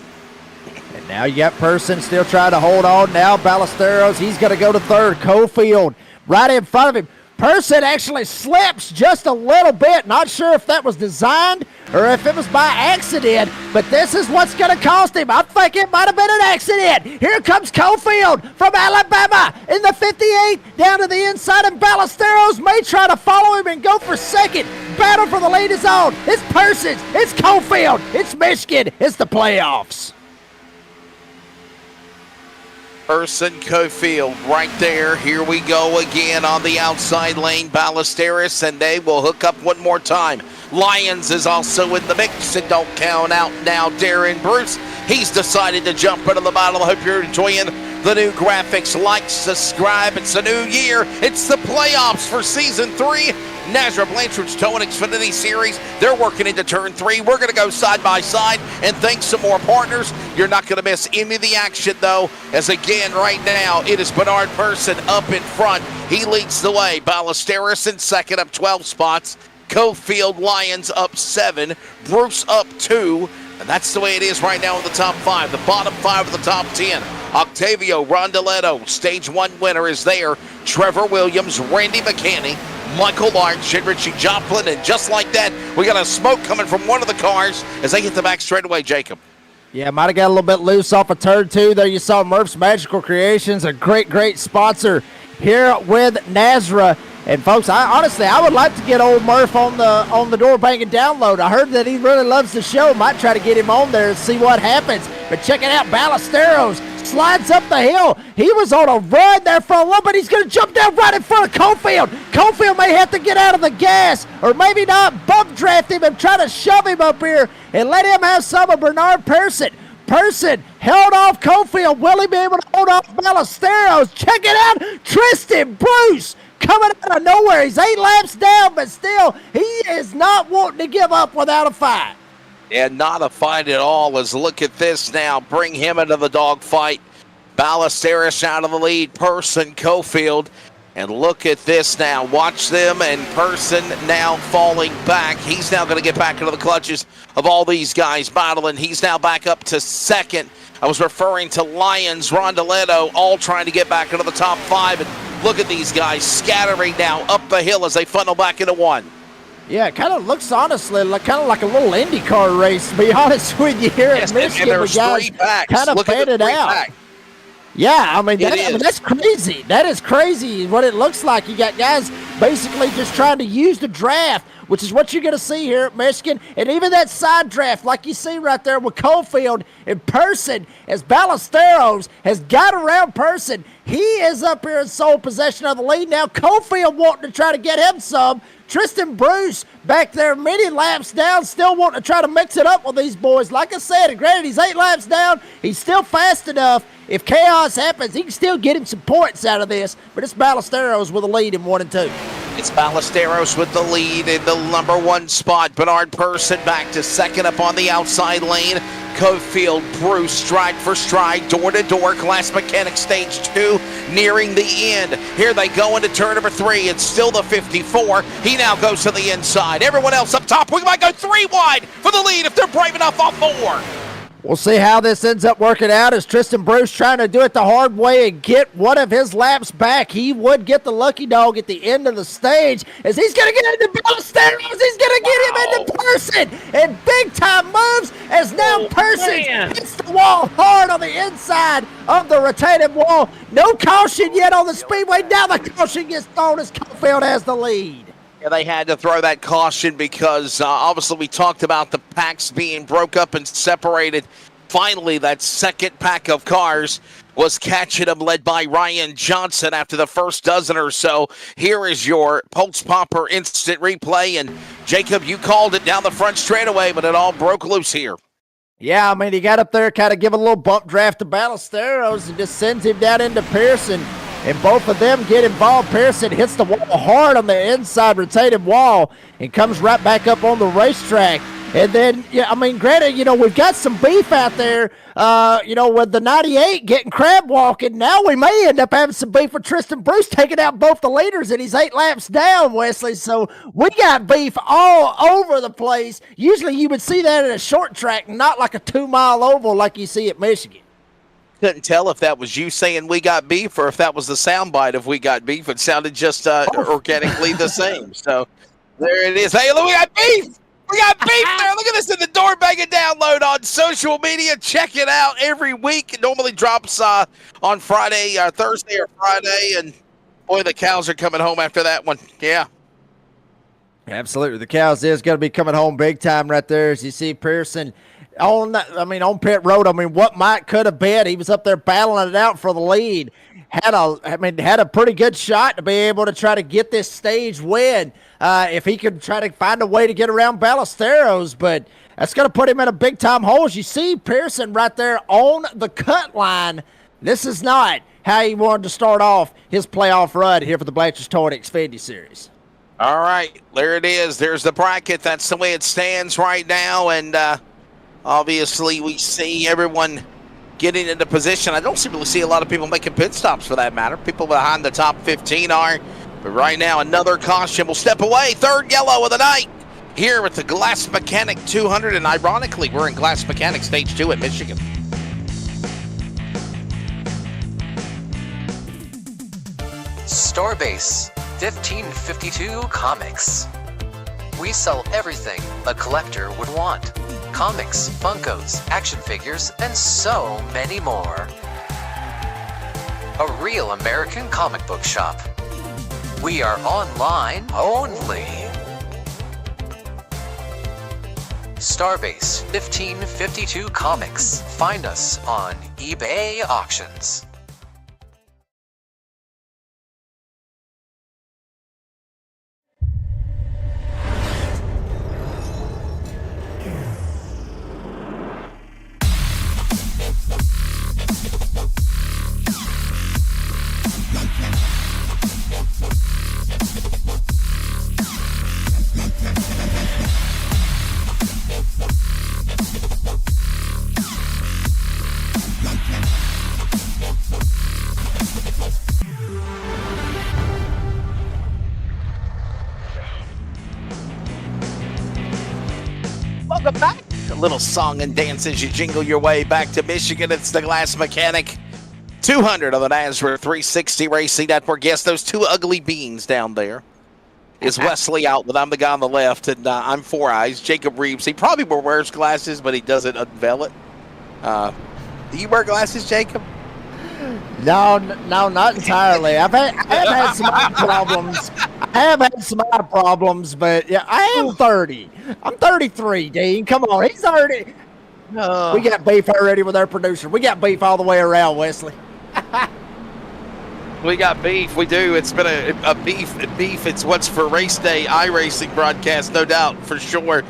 And now you got Person still trying to hold on. Now Ballesteros, he's going to go to third. Cofield right in front of him. Person actually slips just a little bit. Not sure if that was designed or if it was by accident, but this is what's going to cost him. I think it might have been an accident. Here comes Cofield from Alabama in the 58 down to the inside, and Ballesteros may try to follow him and go for second. Battle for the lead is on. It's Persons. It's Cofield. It's Michigan. It's the playoffs. Person, Cofield right there. Here we go again on the outside lane. Ballesteros, and they will hook up one more time. Lyons is also in the mix, and don't count out now Darren Bruce. He's decided to jump into the battle. I hope you're enjoying the new graphics. Like, subscribe. It's a new year. It's the playoffs for season 3. Nazareth Blanchard's Towing Xfinity Series. They're working into turn 3. We're going to go side by side and thank some more partners. You're not going to miss any of the action, though, as again, right now, it is Bernard Person up in front. He leads the way. Ballesteros in second, up 12 spots. Cofield, Lyons up 7. Bruce up 2. And that's the way it is right now in the top 5. The bottom 5 of the top 10. Octavio Rondeletto, stage 1 winner, is there. Trevor Williams, Randy McCanney, Michael Larch, and Richie Joplin, and just like that, we got a smoke coming from one of the cars as they hit the back straightaway, Jacob. Yeah, might have got a little bit loose off of turn 2. There you saw Murph's Magical Creations, a great sponsor here with Nazareth. And folks, I would like to get old Murph on the door banging download. I heard that he really loves the show. Might try to get him on there and see what happens. But check it out, Ballesteros slides up the hill. He was on a run there for a little bit. He's going to jump down right in front of Cofield. Cofield may have to get out of the gas, or maybe not, bump draft him and try to shove him up here and let him have some of Bernard Person. Person held off Cofield. Will he be able to hold off Ballesteros? Check it out, Tristan Bruce coming out of nowhere. He's 8 laps down, but still, he is not wanting to give up without a fight. And not a fight at all. As look at this now. Bring him into the dogfight. Ballesteros out of the lead. Person, Cofield. And look at this now. Watch them, and Person now falling back. He's now going to get back into the clutches of all these guys battling. He's now back up to second. I was referring to Lyons, Rondeletto, all trying to get back into the top 5. And look at these guys scattering now up the hill as they funnel back into 1. Yeah, it kind of looks, honestly, like a little IndyCar race, to be honest with you, here at Michigan. The guys kind of faded out. Back. Yeah, I mean, that's crazy. That is crazy what it looks like. You got guys basically just trying to use the draft, which is what you're going to see here at Michigan. And even that side draft, like you see right there with Cofield in Person, as Ballesteros has got around Person. He is up here in sole possession of the lead now. Cofield wanting to try to get him some. Tristan Bruce back there many laps down, still wanting to try to mix it up with these boys. Like I said, and granted, he's 8 laps down. He's still fast enough. If chaos happens, he can still get him some points out of this. But it's Ballesteros with a lead in 1 and 2. It's Ballesteros with the lead in the number 1 spot. Bernard Person back to second up on the outside lane. Cofield, Bruce, stride for stride, door-to-door, Class Mechanic Stage 2, nearing the end. Here they go into turn number 3. It's still the 54. He now goes to the inside. Everyone else up top. We might go 3 wide for the lead if they're brave enough off 4. We'll see how this ends up working out as Tristan Bruce trying to do it the hard way and get one of his laps back. He would get the lucky dog at the end of the stage as he's going to get into Ballesteros. He's going to get him into Person. And big time moves as now Pearson hits the wall hard on the inside of the retaining wall. No caution yet on the Speedway. Now the caution gets thrown as Caulfield has the lead. Yeah, they had to throw that caution because obviously we talked about the packs being broke up and separated. Finally, that second pack of cars was catching them, led by Ryan Johnson after the first dozen or so. Here is your Pulse Popper instant replay. And Jacob, you called it down the front straightaway, but it all broke loose here. Yeah, I mean, he got up there, kind of give a little bump draft to Ballesteros and just sends him down into Pearson. And both of them get involved. Pearson hits the wall hard on the inside retaining wall and comes right back up on the racetrack. And then, yeah, I mean, granted, we've got some beef out there, with the 98 getting crab walking. Now we may end up having some beef with Tristan Bruce taking out both the leaders, and he's 8 laps down, Wesley. So we got beef all over the place. Usually you would see that at a short track, not like a 2-mile oval like you see at Michigan. Couldn't tell if that was you saying we got beef or if that was the soundbite of we got beef. It sounded just organically the same. So there it is. Hey, look, we got beef. We got beef there. Look at this in the door banging download on social media. Check it out every week. It normally drops on Friday, Thursday or Friday. And boy, the cows are coming home after that one. Yeah. Absolutely. The cows is going to be coming home big time right there. As you see Pearson on pit road. What might could have been. He was up there battling it out for the lead. Had a pretty good shot to be able to try to get this stage win. If he could try to find a way to get around Ballesteros, but that's going to put him in a big-time hole. As you see Pearson right there on the cut line, this is not how he wanted to start off his playoff run here for the Blanchard Toyota Xfinity Series. All right, there it is. There's the bracket. That's the way it stands right now, and obviously we see everyone getting into position. I don't really see a lot of people making pit stops for that matter. People behind the top 15 are. But right now, another caution will step away. Third yellow of the night here at the Glass Mechanic 200. And ironically, we're in Glass Mechanic Stage 2 at Michigan. Starbase 1552 Comics. We sell everything a collector would want. Comics, Funkos, action figures, and so many more. A real American comic book shop. We are online only. Starbase 1552 Comics. Find us on eBay Auctions. Welcome back. A little song and dance as you jingle your way back to Michigan. It's the Glass Mechanic 200 on the NASRA 360 Racing Network. Yes, those two ugly beings down there is Wesley Outlet. I'm the guy on the left, and I'm Four Eyes. Jacob Reeves. He probably wears glasses, but he doesn't unveil it. Do you wear glasses, Jacob? No, not entirely. I have had some eye problems. I have had some eye problems, but yeah, I am 30. I'm 33, Dean. Come on, he's 30. We got beef already with our producer. We got beef all the way around, Wesley. We got beef. We do. It's been a beef. It's what's for race day iRacing broadcast, no doubt, for sure.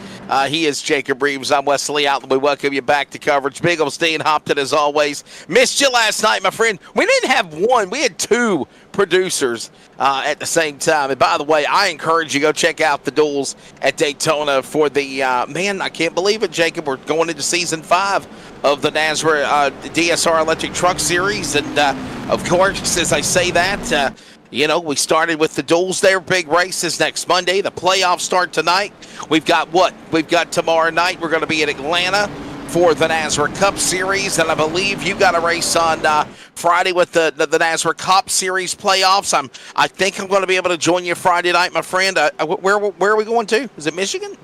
He is Jacob Reeves. I'm Wesley Outland. We welcome you back to coverage. Big old Steen Hopton, as always. Missed you last night, my friend. We didn't have one. We had two producers at the same time. And by the way, I encourage you go check out the duels at Daytona for the man. I can't believe it, Jacob. We're going into season 5 of the NASRA DSR Electric Truck Series, and of course, as I say that, we started with the duels there. Big races next Monday. The playoffs start tonight. We've got tomorrow night. We're going to be in Atlanta for the NASRA Cup Series, and I believe you got a race on Friday with the NASRA Cup Series playoffs. I think I'm going to be able to join you Friday night, my friend. Where are we going to? Is it Michigan?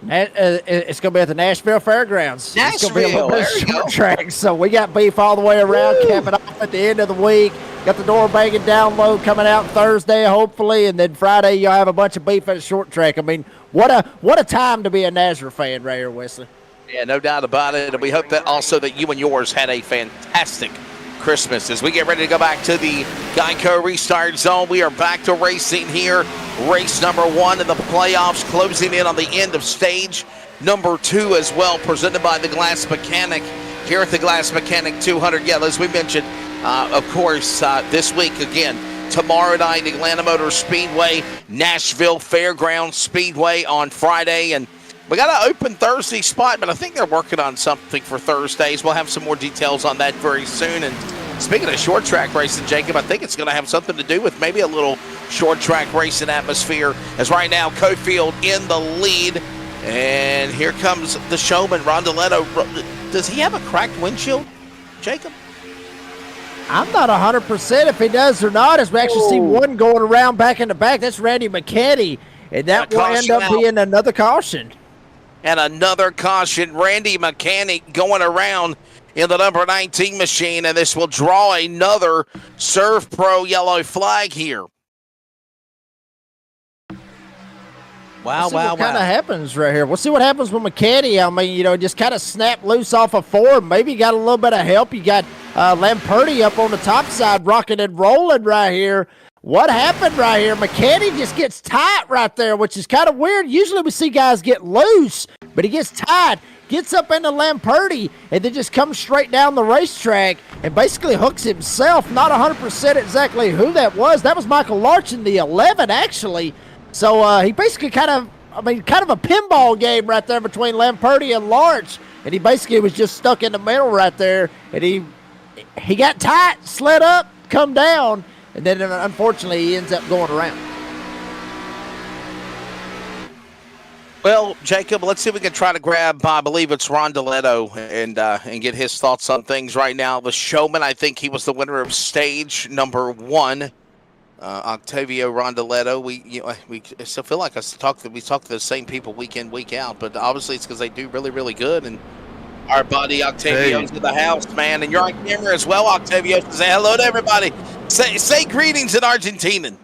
It's going to be at the Nashville Fairgrounds. It's going to be a little bit Nashville, there you short go. track. So we got beef all the way around, capping off at the end of the week. Got the door banging download coming out Thursday, hopefully, and then Friday you'll have a bunch of beef at the short track. I mean, what a time to be a Nazareth fan right here, Wesley. Yeah, no doubt about it. And we hope that also that you and yours had a fantastic Christmas. As we get ready to go back to the Geico Restart Zone, we are back to racing here. Race number 1 in the playoffs, closing in on the end of stage number 2 as well, presented by the Glass Mechanic here at the Glass Mechanic 200. Yeah, as we mentioned, of course, this week again, tomorrow night, Atlanta Motor Speedway, Nashville Fairgrounds Speedway on Friday, and we got an open Thursday spot, but I think they're working on something for Thursdays. We'll have some more details on that very soon. And speaking of short track racing, Jacob, I think it's going to have something to do with maybe a little short track racing atmosphere, as right now Cofield in the lead. And here comes the showman, Rondeletto. Does he have a cracked windshield, Jacob? I'm not 100% if he does or not, as we actually see one going around back in the back. That's Randy McKinney, and that will end up being another caution. And another caution, Randy McKinney going around in the number 19 machine, and this will draw another Serve Pro yellow flag here. Wow, what kind of happens right here. We'll see what happens with McKinney. I mean, just kind of snap loose off of 4. Maybe got a little bit of help. You got Lamperti up on the top side, rocking and rolling right here. What happened right here? McKinney just gets tight right there, which is kind of weird. Usually we see guys get loose, but he gets tight, gets up into Lamperti, and then just comes straight down the racetrack and basically hooks himself. Not 100% exactly who that was. That was Michael Larchin, the 11, actually. So he basically kind of a pinball game right there between Lamperti and Larch, and he basically was just stuck in the middle right there, and he got tight, slid up, come down, and then unfortunately he ends up going around. Well, Jacob, let's see if we can try to grab, I believe it's Rondeletto, and get his thoughts on things right now. The showman, I think he was the winner of stage number 1. Octavio Rondeletto. We still feel like we talk to the same people week in, week out, but obviously it's because they do really, really good. And our buddy Octavio's in the house, man, and you're on camera as well, Octavio. Say hello to everybody. Say greetings in Argentinian.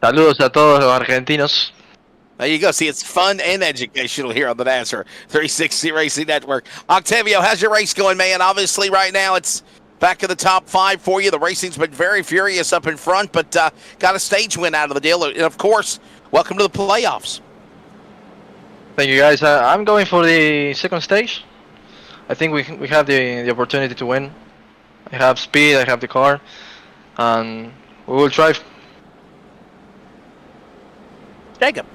Saludos a todos los argentinos. There you go. See, it's fun and educational here on the NASCAR 360 Racing Network. Octavio, how's your race going, man? Obviously, right now it's back in the top 5 for you. The racing's been very furious up in front, but got a stage win out of the deal. And, of course, welcome to the playoffs. Thank you, guys. I'm going for the second stage. I think we have the opportunity to win. I have speed, I have the car, and we will try. Jacob.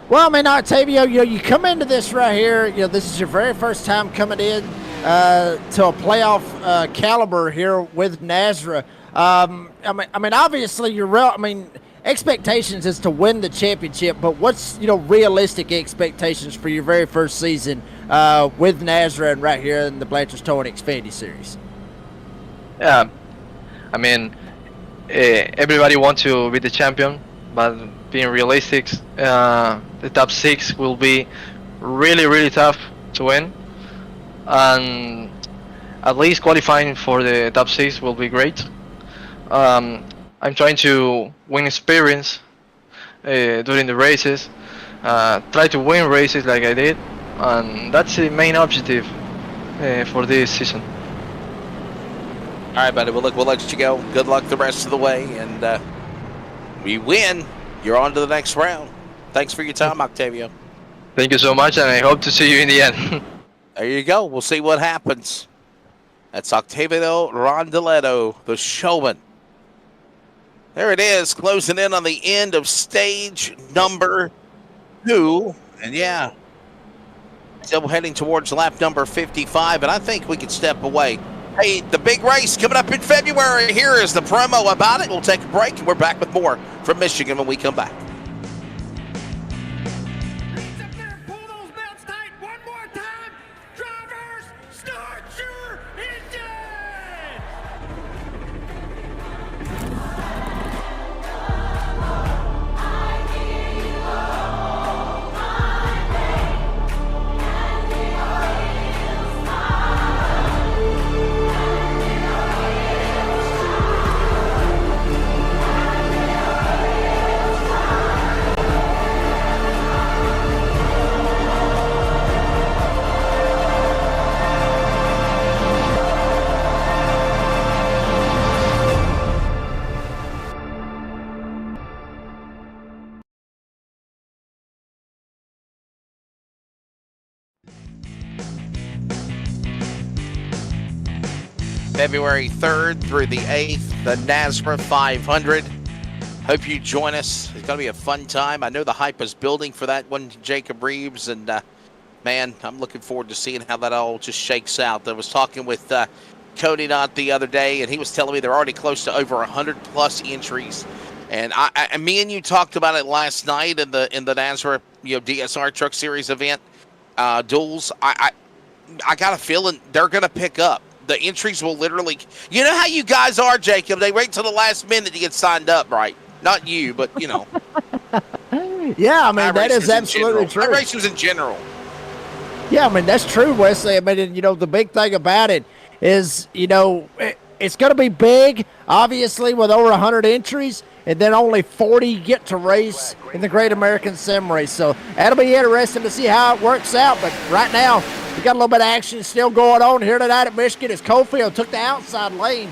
Well, I mean, Octavio, you come into this right here, this is your very first time coming in to a playoff caliber here with Nazareth. I mean, obviously expectations is to win the championship, but what's realistic expectations for your very first season with Nazareth right here in the Blanchard Towing Xfinity Series? Yeah, I mean, everybody wants to be the champion, but being realistic, the top 6 will be really, really tough to win, and at least qualifying for the top 6 will be great. I'm trying to win experience during the races, try to win races like I did, and that's the main objective for this season. All right, buddy. Well, look, we'll let you go. Good luck the rest of the way, and we win. You're on to the next round. Thanks for your time, Octavio. Thank you so much, and I hope to see you in the end. There you go. We'll see what happens. That's Octavio Rondeletto, the showman. There it is, closing in on the end of stage number 2. And yeah, still heading towards lap number 55, and I think we can step away. Hey, the big race coming up in February. Here is the promo about it. We'll take a break, and we're back with more from Michigan when we come back. Hands up there, pull those belts tight one more time. Drivers, start your engines! February 3rd through the 8th, the NASRA 500. Hope you join us. It's going to be a fun time. I know the hype is building for that one, Jacob Reeves, and man, I'm looking forward to seeing how that all just shakes out. I was talking with Cody Knott the other day, and he was telling me they're already close to over 100+ entries. And me and you talked about it last night in the NASRA, DSR Truck Series event duels. I got a feeling they're going to pick up. The entries will literally, you know how you guys are, Jacob. They wait till the last minute to get signed up, right? Not you, but Yeah, I mean, that is absolutely true. Racers in general. Yeah, I mean, that's true, Wesley. I mean, the big thing about it is, it's going to be big, obviously, with over 100 entries, and then only 40 get to race in the Great American Sim Race. So that'll be interesting to see how it works out. But right now, we got a little bit of action still going on here tonight at Michigan as Cofield took the outside lane.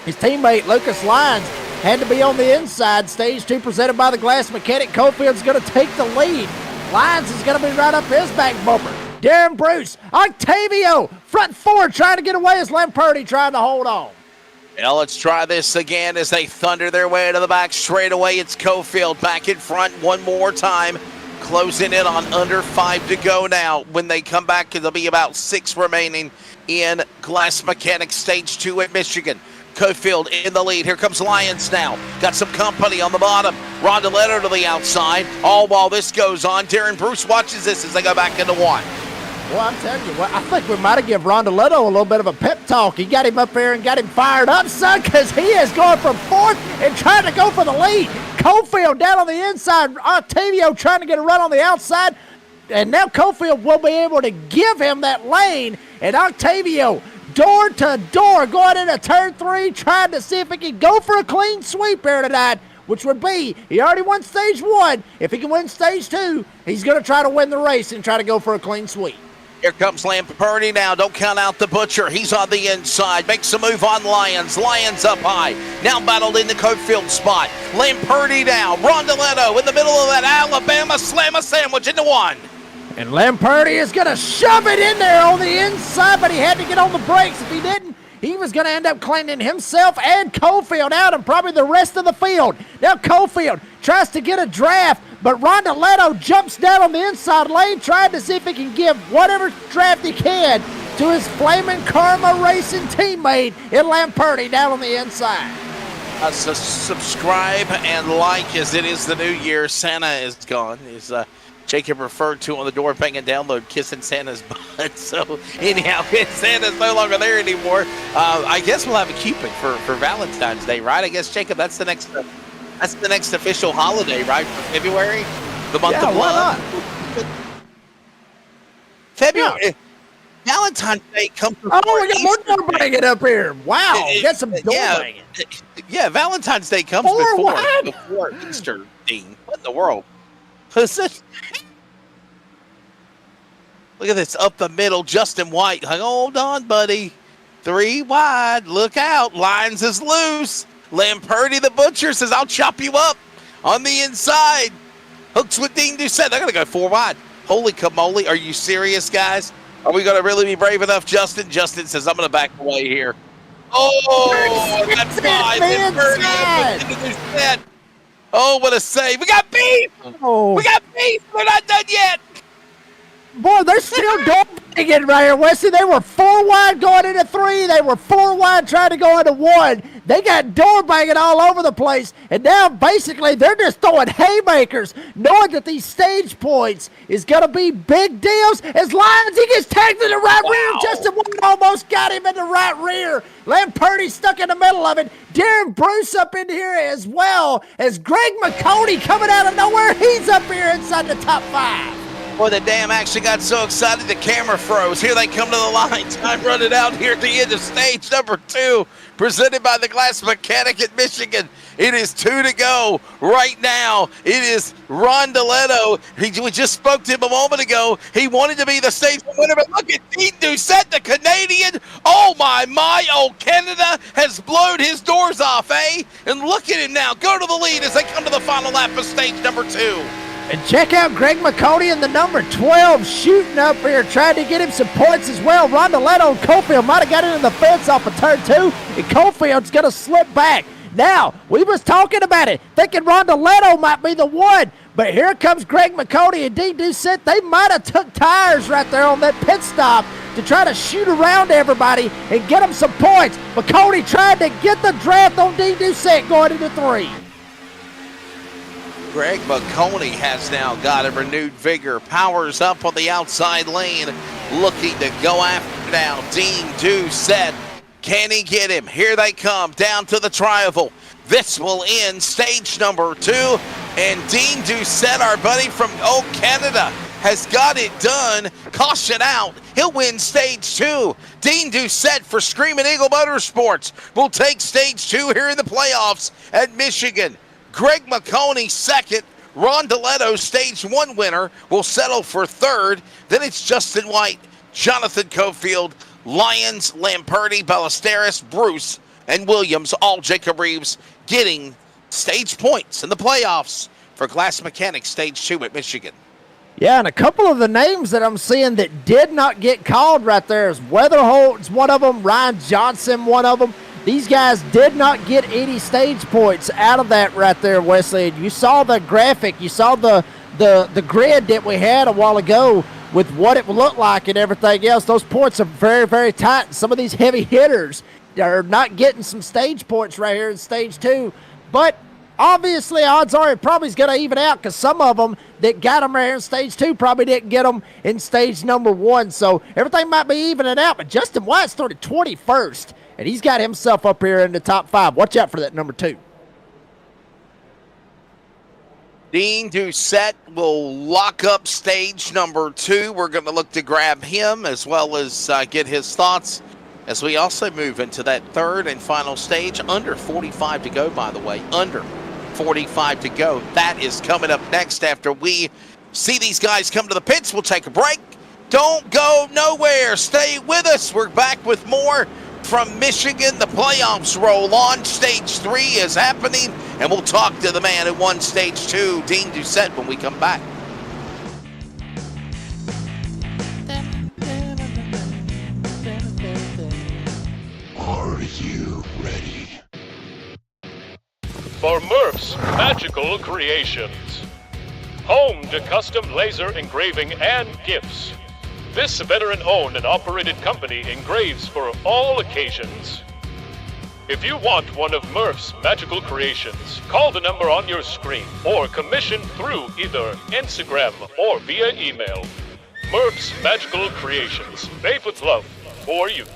His teammate, Lucas Lyons, had to be on the inside. Stage 2 presented by the Glass Mechanic. Cofield's going to take the lead. Lyons is going to be right up his back bumper. Darren Bruce, Octavio, front forward trying to get away as Lamperti trying to hold on. Now let's try this again as they thunder their way to the back straight away. It's Cofield back in front one more time. Closing in on under 5 to go now. When they come back, there'll be about 6 remaining in Glass Mechanic Stage 2 at Michigan. Cofield in the lead. Here comes Lyons now. Got some company on the bottom. Rondeletto to the outside. All while this goes on, Darren Bruce watches this as they go back into one. Well, I'm telling you, I think we might have given Rondeletto a little bit of a pep talk. He got him up there and got him fired up, son, because he is going from 4th and trying to go for the lead. Cofield down on the inside. Octavio trying to get a run on the outside. And now Cofield will be able to give him that lane. And Octavio, door to door, going into turn 3, trying to see if he can go for a clean sweep here tonight, which would be, he already won stage 1. If he can win stage 2, he's going to try to win the race and try to go for a clean sweep. Here comes Lamperti now. Don't count out the Butcher. He's on the inside. Makes a move on Lyons. Lyons up high. Now battled in the Cofield spot. Lamperti now. Rondeletto in the middle of that Alabama slammer sandwich into one. And Lamperti is going to shove it in there on the inside, but he had to get on the brakes. If he didn't, he was going to end up cleaning himself and Cofield out and probably the rest of the field. Now Cofield tries to get a draft, but Rondeletto jumps down on the inside lane, trying to see if he can give whatever draft he can to his Flamin' Karma Racing teammate in Lamperti down on the inside. So subscribe and like as it is the new year. Santa is gone. Is Jacob referred to on the door banging download, kissing Santa's butt. So anyhow, Santa's no longer there anymore. I guess we'll have a Cupid for Valentine's Day, right? I guess, Jacob, that's the next official holiday, right? For February, the month of love. February. Yeah. Valentine's Day comes before we got more door banging up here. Wow, get some door banging. Yeah, Valentine's Day comes before Easter, Dean. What in the world? Look at this up the middle, Justin White. Hold on, buddy. 3 wide. Look out. Lyons is loose. Lamperti the Butcher says, I'll chop you up on the inside. Hooks with Dean Doucette. They're going to go 4 wide. Holy camole. Are you serious, guys? Are we going to really be brave enough, Justin? Justin says, I'm going to back away here. Oh, that's 5. Oh, what a save. We got beef. Oh. We got beef. We're not done yet. Boy, they're still door banging right here, Wesley. They were 4 wide going into 3. They were 4 wide trying to go into 1. They got door banging all over the place. And now, basically, they're just throwing haymakers, knowing that these stage points is going to be big deals. As Lyons, he gets tagged in the right rear. Justin White almost got him in the right rear. Lamperti stuck in the middle of it. Darren Bruce up in here as well as Greg McConey coming out of nowhere. He's up here inside the top 5. Boy, the dam actually got so excited the camera froze. Here they come to the line. Time running out here at the end of stage number 2. Presented by the Glass Mechanic at Michigan. It is 2 to go right now. It is Rondeletto. We just spoke to him a moment ago. He wanted to be the stage winner, but look at Dean Doucette, the Canadian. Oh, my, old Canada has blown his doors off, eh? And look at him now, go to the lead as they come to the final lap of stage number 2. And check out Greg McConey in the number 12 shooting up here, trying to get him some points as well. Rondeletto and Cofield might have got into the fence off of turn 2, and Cofield's going to slip back. Now, we was talking about it, thinking Rondeletto might be the one, but here comes Greg McConey and Dean Doucette. They might have took tires right there on that pit stop to try to shoot around everybody and get them some points. McConey tried to get the draft on Dean Doucette going into 3. Greg McConey has now got a renewed vigor, powers up on the outside lane, looking to go after now Dean Doucette. Can he get him? Here they come down to the tri-oval. This will end stage number 2, and Dean Doucette, our buddy from Old Canada, has got it done. Caution out. He'll win stage 2. Dean Doucette for Screaming Eagle Motorsports will take stage 2 here in the playoffs at Michigan. Greg McConey second. Rondeletto, stage 1 winner, will settle for third. Then it's Justin White, Jonathan Cofield, Lyons, Lamperti, Ballesteros, Bruce, and Williams, all Jacob Reeves getting stage points in the playoffs for Glass Mechanics stage 2 at Michigan. Yeah, and a couple of the names that I'm seeing that did not get called right there is Weatherholt's one of them, Ryan Johnson one of them. These guys did not get any stage points out of that right there, Wesley. You saw the graphic, you saw the grid that we had a while ago with what it would look like and everything else. Those points are very, very tight. Some of these heavy hitters are not getting some stage points right here in stage 2. But obviously, odds are it probably is going to even out because some of them that got them right here in stage 2 probably didn't get them in stage number 1. So everything might be evening out. But Justin White started 21st, and he's got himself up here in the top 5. Watch out for that number 2. Dean Doucette will lock up stage number 2. We're going to look to grab him as well as get his thoughts as we also move into that third and final stage. Under 45 to go, by the way. Under 45 to go. That is coming up next after we see these guys come to the pits. We'll take a break. Don't go nowhere. Stay with us. We're back with more from Michigan. The playoffs roll on. Stage 3 is happening, and we'll talk to the man who won stage 2, Dean Doucette, when we come back. Are you ready? For Murph's Magical Creations, home to custom laser engraving and gifts. This veteran-owned and operated company engraves for all occasions. If you want one of Murph's Magical Creations, call the number on your screen or commission through either Instagram or via email. Murph's Magical Creations, made with love for you.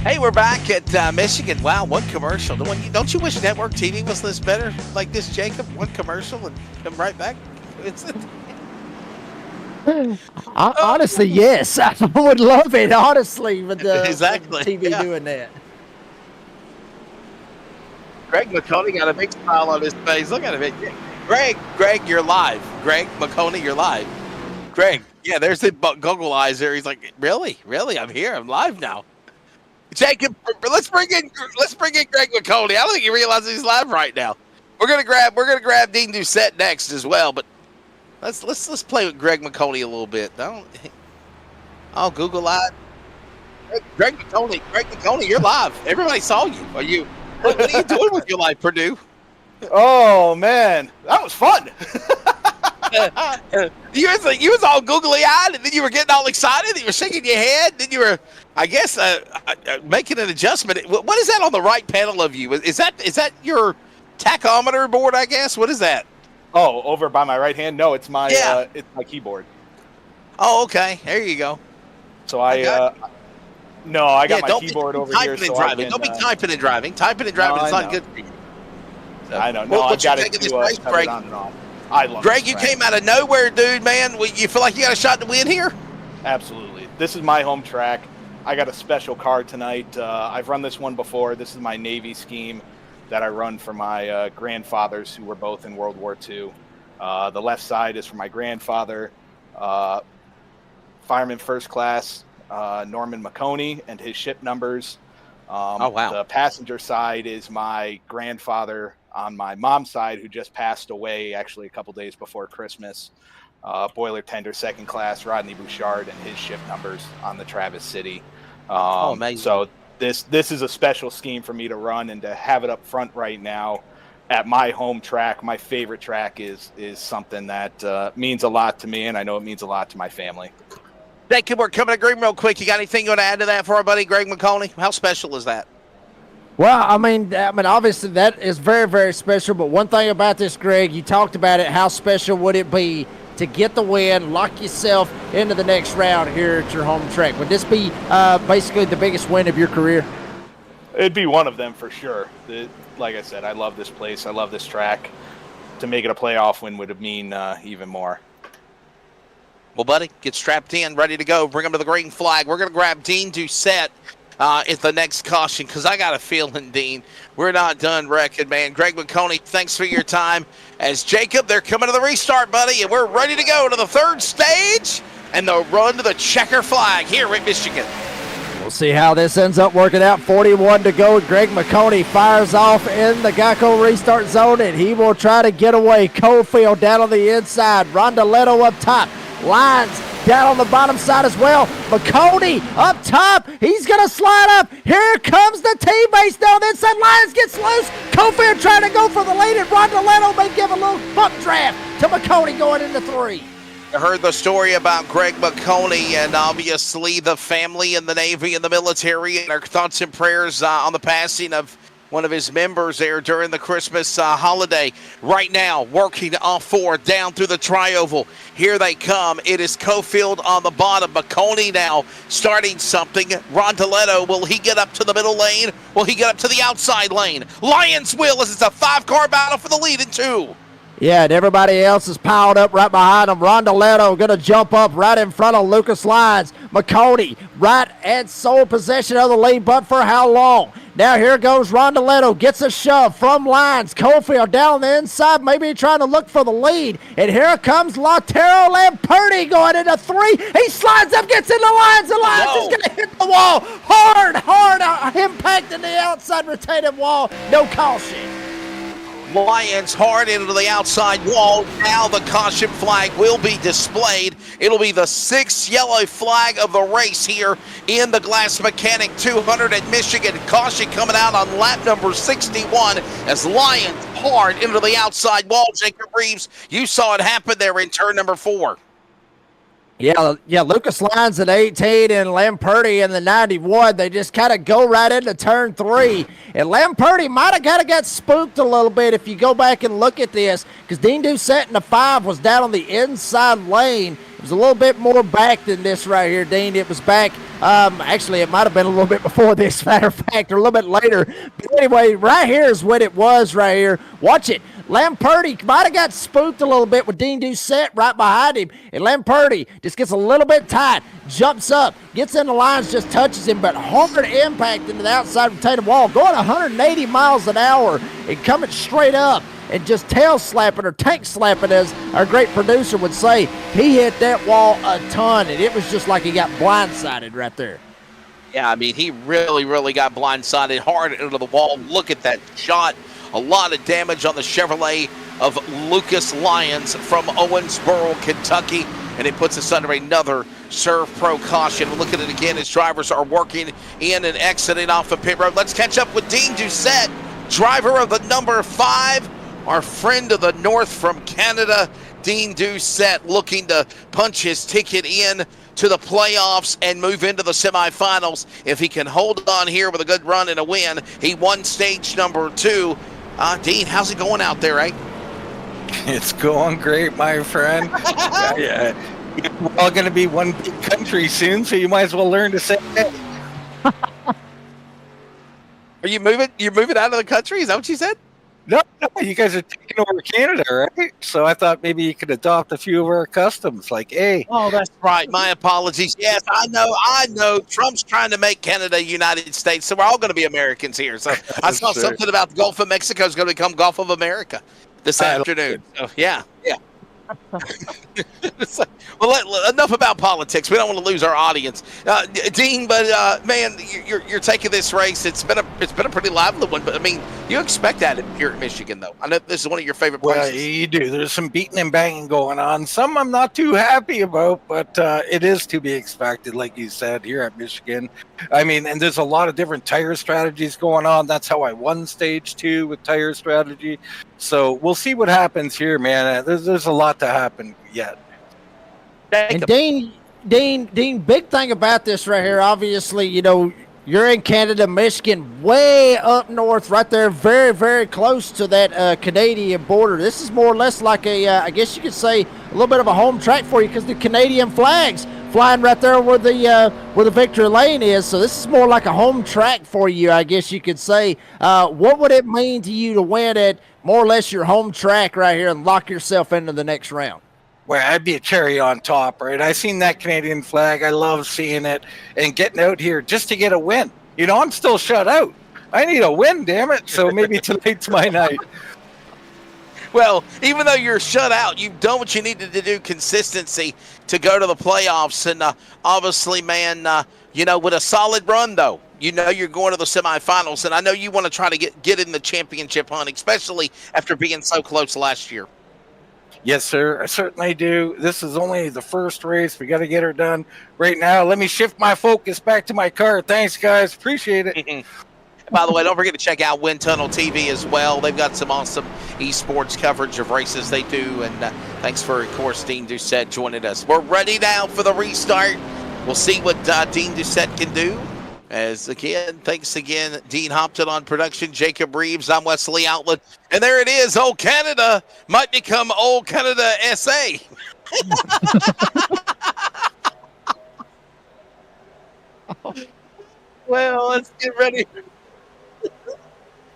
Hey, we're back at Michigan. Wow, one commercial. Don't you wish network TV was this better like this, Jacob? One commercial and come right back? Honestly, yes. I would love it, honestly, with the exactly, TV yeah. doing that. Greg McConey got a big smile on his face. Look at him. Greg, you're live. Greg McConey, you're live. Greg, yeah, there's the goggle eyes there. He's like, really? I'm here. I'm live now. Jacob, let's bring in Greg McConey. I don't think he realizes he's live right now. We're gonna grab Dean Doucette next as well, but let's play with Greg McConey a little bit. I'll Google that. Greg McConey, you're live. Everybody saw you. What are you doing with your life, Purdue? Oh man, that was fun. You was all googly-eyed, and then you were getting all excited. You were shaking your head. Then you were, I guess, making an adjustment. What is that on the right panel of you? Is that your tachometer board? I guess. What is that? Oh, over by my right hand? No, it's my it's my keyboard. Oh, okay. There you go. So I got my keyboard over here. So don't be typing and driving. Typing and driving is not good for you. So, I know. No, I've got it to turn it on and off. I love Greg, you came out of nowhere, dude, man. You feel like you got a shot to win here? Absolutely. This is my home track. I got a special car tonight. I've run this one before. This is my Navy scheme that I run for my grandfathers who were both in World War II. The left side is for my grandfather. Fireman First Class Norman McConey and his ship numbers. Oh, wow. The passenger side is my grandfather on my mom's side, who just passed away actually a couple days before Christmas. Boiler Tender Second Class Rodney Bouchard and his ship numbers on the Travis City. Amazing. So this is a special scheme for me to run, and to have it up front right now at my home track, my favorite track, is something that means a lot to me, and I know it means a lot to my family. Thank you. We're coming to Greg real quick. You got anything you want to add to that for our buddy Greg McConey? How special is that? Well, I mean, obviously that is very, very special. But one thing about this, Greg, you talked about it. How special would it be to get the win, lock yourself into the next round here at your home track? Would this be basically the biggest win of your career? It'd be one of them for sure. Like I said, I love this place. I love this track. To make it a playoff win would mean even more. Well, buddy, get strapped in, ready to go. Bring him to the green flag. We're going to grab Dean Doucette at the next caution, because I got a feeling, Dean, we're not done wrecking, man. Greg McConey, thanks for your time. As Jacob, they're coming to the restart, buddy, and we're ready to go to the third stage and the run to the checker flag here at Michigan. We'll see how this ends up working out. 41 to go. Greg McConey fires off in the Geico restart zone, and he will try to get away. Cofield down on the inside. Rondoletto up top. Lines down on the bottom side as well. McConey up top. He's going to slide up. Here comes the teammates down the inside. Lyons gets loose. Cofield trying to go for the lead, and Rondoletto may give a little bump draft to McConey going into 3. I heard the story about Greg McConey, and obviously the family and the Navy and the military, and our thoughts and prayers on the passing of one of his members there during the Christmas holiday. Right now, working off 4 down through the tri-oval. Here they come. It is Cofield on the bottom. McConey now starting something. Rondoletto, will he get up to the middle lane? Will he get up to the outside lane? Lyons will, as it's a 5-car battle for the lead in 2. Yeah, and everybody else is piled up right behind him. Rondoletto going to jump up right in front of Lucas Lyons. McConey right at sole possession of the lead, but for how long? Now here goes Rondoletto, gets a shove from Lyons. Cofield down on the inside, maybe trying to look for the lead. And here comes Lautaro Lamperti going into 3. He slides up, gets into Lyons, and Lyons is going to hit the wall. Hard impacting the outside retaining wall. No caution. Lyons hard into the outside wall. Now the caution flag will be displayed. It'll be the 6th yellow flag of the race here in the Glass Mechanic 200 at Michigan. Caution coming out on lap number 61 as Lyons hard into the outside wall. Jacob Reeves, you saw it happen there in turn number 4. Yeah, Lucas Lyons at 18 and Lamperti in the 91. They just kind of go right into turn 3. And Lamperti might have kind of got spooked a little bit if you go back and look at this, because Dean Doucette in the 5 was down on the inside lane. It was a little bit more back than this right here, Dean. It was back. Actually, it might have been a little bit before this, matter of fact, or a little bit later. But anyway, right here is what it was right here. Watch it. Lamperti might have got spooked a little bit with Dean Doucette right behind him. And Lamperti just gets a little bit tight, jumps up, gets in the lines, just touches him, but hard impact into the outside retaining wall, going 180 miles an hour and coming straight up and just tail slapping or tank slapping, as our great producer would say. He hit that wall a ton, and it was just like he got blindsided right there. Yeah, I mean, he really got blindsided hard into the wall. Look at that shot. A lot of damage on the Chevrolet of Lucas Lyons from Owensboro, Kentucky, and it puts us under another Serve Pro caution. Look at it again as drivers are working in and exiting off the pit road. Let's catch up with Dean Doucette, driver of the number 5, our friend of the north from Canada. Dean Doucette looking to punch his ticket in to the playoffs and move into the semifinals. If he can hold on here with a good run and a win, he won stage number 2. Dean, how's it going out there, eh? It's going great, my friend. Yeah. We're all going to be one big country soon, so you might as well learn to say hey. Are you moving? You're moving out of the country? Is that what you said? No, you guys are taking over Canada, right? So I thought maybe you could adopt a few of our customs, like, hey. Oh, that's right. My apologies. Yes, I know. Trump's trying to make Canada United States, so we're all going to be Americans here. So I saw something about the Gulf of Mexico is going to become Gulf of America this afternoon. So, yeah. Well, enough about politics. We don't want to lose our audience, Dean. But man, you're taking this race. It's been a pretty lively one. But I mean, you expect that here at Michigan, though. I know this is one of your favorite places. Well, you do. There's some beating and banging going on. Some I'm not too happy about, but it is to be expected, like you said, here at Michigan. I mean, and there's a lot of different tire strategies going on. That's how I won stage 2 with tire strategy. So we'll see what happens here, man. There's a lot to happen yet. And Dean, big thing about this right here, obviously, you know, you're in Canada, Michigan, way up north, right there, very, very close to that Canadian border. This is more or less like I guess you could say, a little bit of a home track for you because the Canadian flag's flying right there where the victory lane is. So this is more like a home track for you, I guess you could say. What would it mean to you to win at more or less your home track right here and lock yourself into the next round? Well, I'd be a cherry on top, right? I seen that Canadian flag. I love seeing it and getting out here just to get a win. You know, I'm still shut out. I need a win, damn it. So maybe tonight's my night. Well, even though you're shut out, you've done what you needed to do, consistency to go to the playoffs. And obviously, man, you know, with a solid run, though, you know you're going to the semifinals. And I know you want to try to get in the championship hunt, especially after being so close last year. Yes, sir. I certainly do. This is only the first race. We got to get her done right now. Let me shift my focus back to my car. Thanks, guys. Appreciate it. By the way, don't forget to check out Wind Tunnel TV as well. They've got some awesome esports coverage of races they do. And thanks for, of course, Dean Doucette joining us. We're ready now for the restart. We'll see what Dean Doucette can do. As again, thanks again, Dean Hopton on production, Jacob Reeves, I'm Wesley Outlet. And there it is, Old Canada might become Old Canada SA. Well, let's get ready.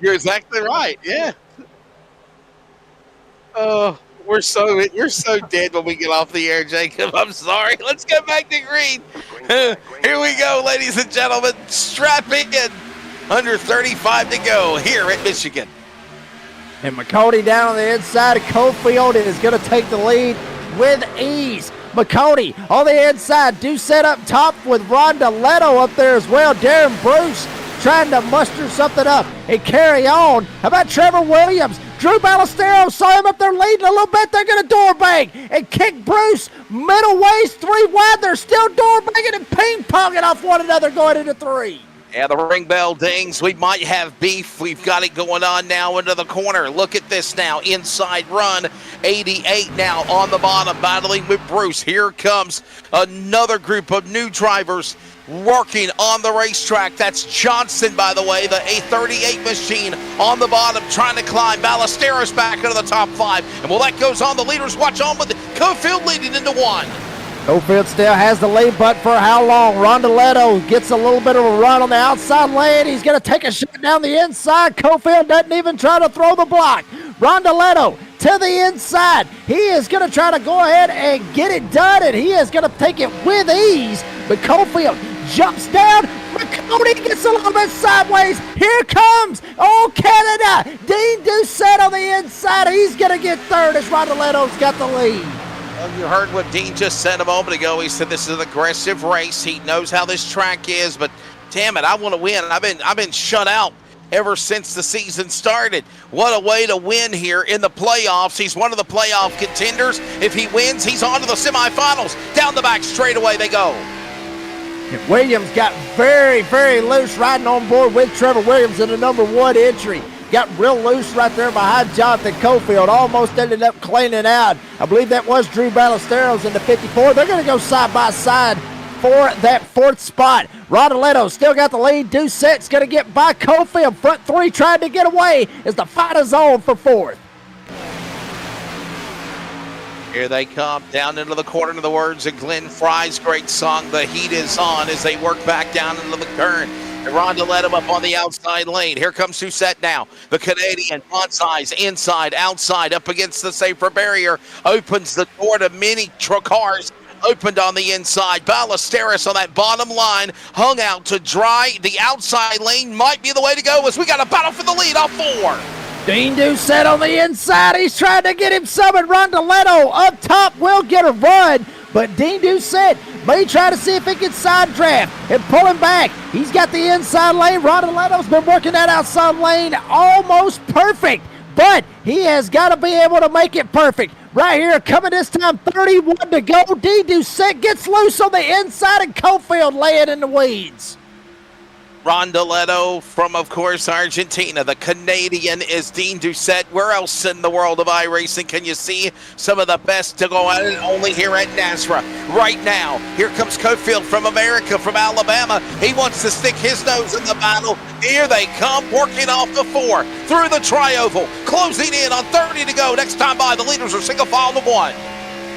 You're exactly right, yeah. Oh, you're so dead when we get off the air, Jacob. I'm sorry. Let's get back to green. Here we go, ladies and gentlemen. Strap in. Under 35 to go here at Michigan. And McConaughey down on the inside of Cofield is going to take the lead with ease. McConaughey on the inside. Doucette up top with Rhonda Leto up there as well. Darren Bruce trying to muster something up and carry on. How about Trevor Williams? Drew Ballesteros saw him up there leading a little bit. They're going to door bang and kick Bruce middle ways, 3 wide. They're still door banging and ping-ponging off one another going into 3. Yeah, the ring bell dings. We might have beef. We've got it going on now into the corner. Look at this now. Inside run. 88 now on the bottom, battling with Bruce. Here comes another group of new drivers working on the racetrack. That's Johnson, by the way, the A38 machine on the bottom, trying to climb. Ballesteros back into the top 5. And while that goes on, the leaders watch on with Cofield leading into 1. Cofield still has the lead, but for how long? Rhonda Leto gets a little bit of a run on the outside lane. He's going to take a shot down the inside. Cofield doesn't even try to throw the block. Rhonda Leto to the inside. He is going to try to go ahead and get it done, and he is going to take it with ease. But Cofield jumps down. McConaughey gets a little bit sideways. Here comes Old Canada. Dean Doucette on the inside. He's going to get third as Rhonda Leto's got the lead. Well, you heard what Dean just said a moment ago. He said this is an aggressive race. He knows how this track is, but damn it, I want to win. I've been shut out ever since the season started. What a way to win here in the playoffs. He's one of the playoff contenders. If he wins, he's on to the semifinals. Down the back straightaway they go. Williams got very, very loose riding on board with Trevor Williams in the number 1 entry. Got real loose right there behind Jonathan Cofield. Almost ended up cleaning out. I believe that was Drew Ballesteros in the 54. They're going to go side by side for that 4th spot. Rhonda Leto still got the lead. Doucette's going to get by Cofield. Front 3 trying to get away as the fight is on for 4th. Here they come down into the corner to the words of Glenn Fry's great song, The Heat Is On, as they work back down into the turn. And Rhonda led him up on the outside lane. Here comes Doucette now. The Canadian on size, inside, outside, up against the safer barrier. Opens the door to many cars. Opened on the inside. Ballesteros on that bottom line. Hung out to dry. The outside lane might be the way to go as we got a battle for the lead off 4. Dean Doucette on the inside. He's trying to get him some, and Rondoletto up top will get a run. But Dean Doucette may try to see if he can side draft and pull him back. He's got the inside lane. Rondoletto's been working that outside lane almost perfect, but he has got to be able to make it perfect. Right here, coming this time, 31 to go. Dean Doucette gets loose on the inside, and Cofield laying in the weeds. Rondoletto from, of course, Argentina. The Canadian is Dean Doucette. Where else in the world of iRacing can you see some of the best to go at it? Only here at NASRA. Right now, here comes Cofield from America, from Alabama. He wants to stick his nose in the battle. Here they come, working off the 4 through the tri-oval, closing in on 30 to go. Next time by, the leaders are single file to 1.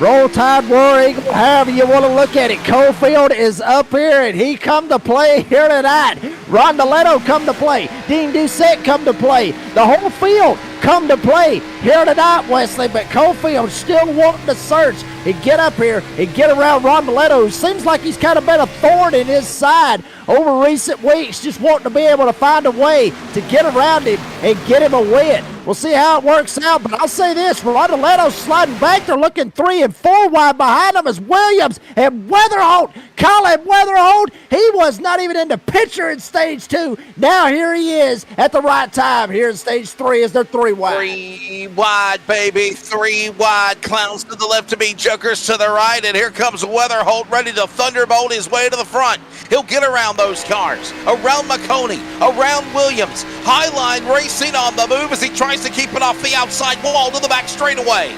Roll Tide, War Eagle, however you want to look at it. Cofield is up here, and he come to play here tonight. Rondoletto come to play. Dean Doucette come to play. The whole field come to play here tonight, Wesley, but Cofield still wanting to search and get up here and get around Rondoletto, who seems like he's kind of been a thorn in his side over recent weeks, just wanting to be able to find a way to get around him and get him a win. We'll see how it works out, but I'll say this, Rondoletto sliding back. They're looking 3 and 4 wide behind them as Williams and Weatherholt. Colin Weatherholt, he was not even in the picture in stage 2. Now here he is at the right time here in stage 3 as they're 3 wide. 3 wide, baby, 3 wide. Clowns to the left to me, Jokers to the right, and here comes Weatherholt ready to thunderbolt his way to the front. He'll get around those cars, around McConey, around Williams. Highline racing on the move as he tries to keep it off the outside wall to the back straightaway.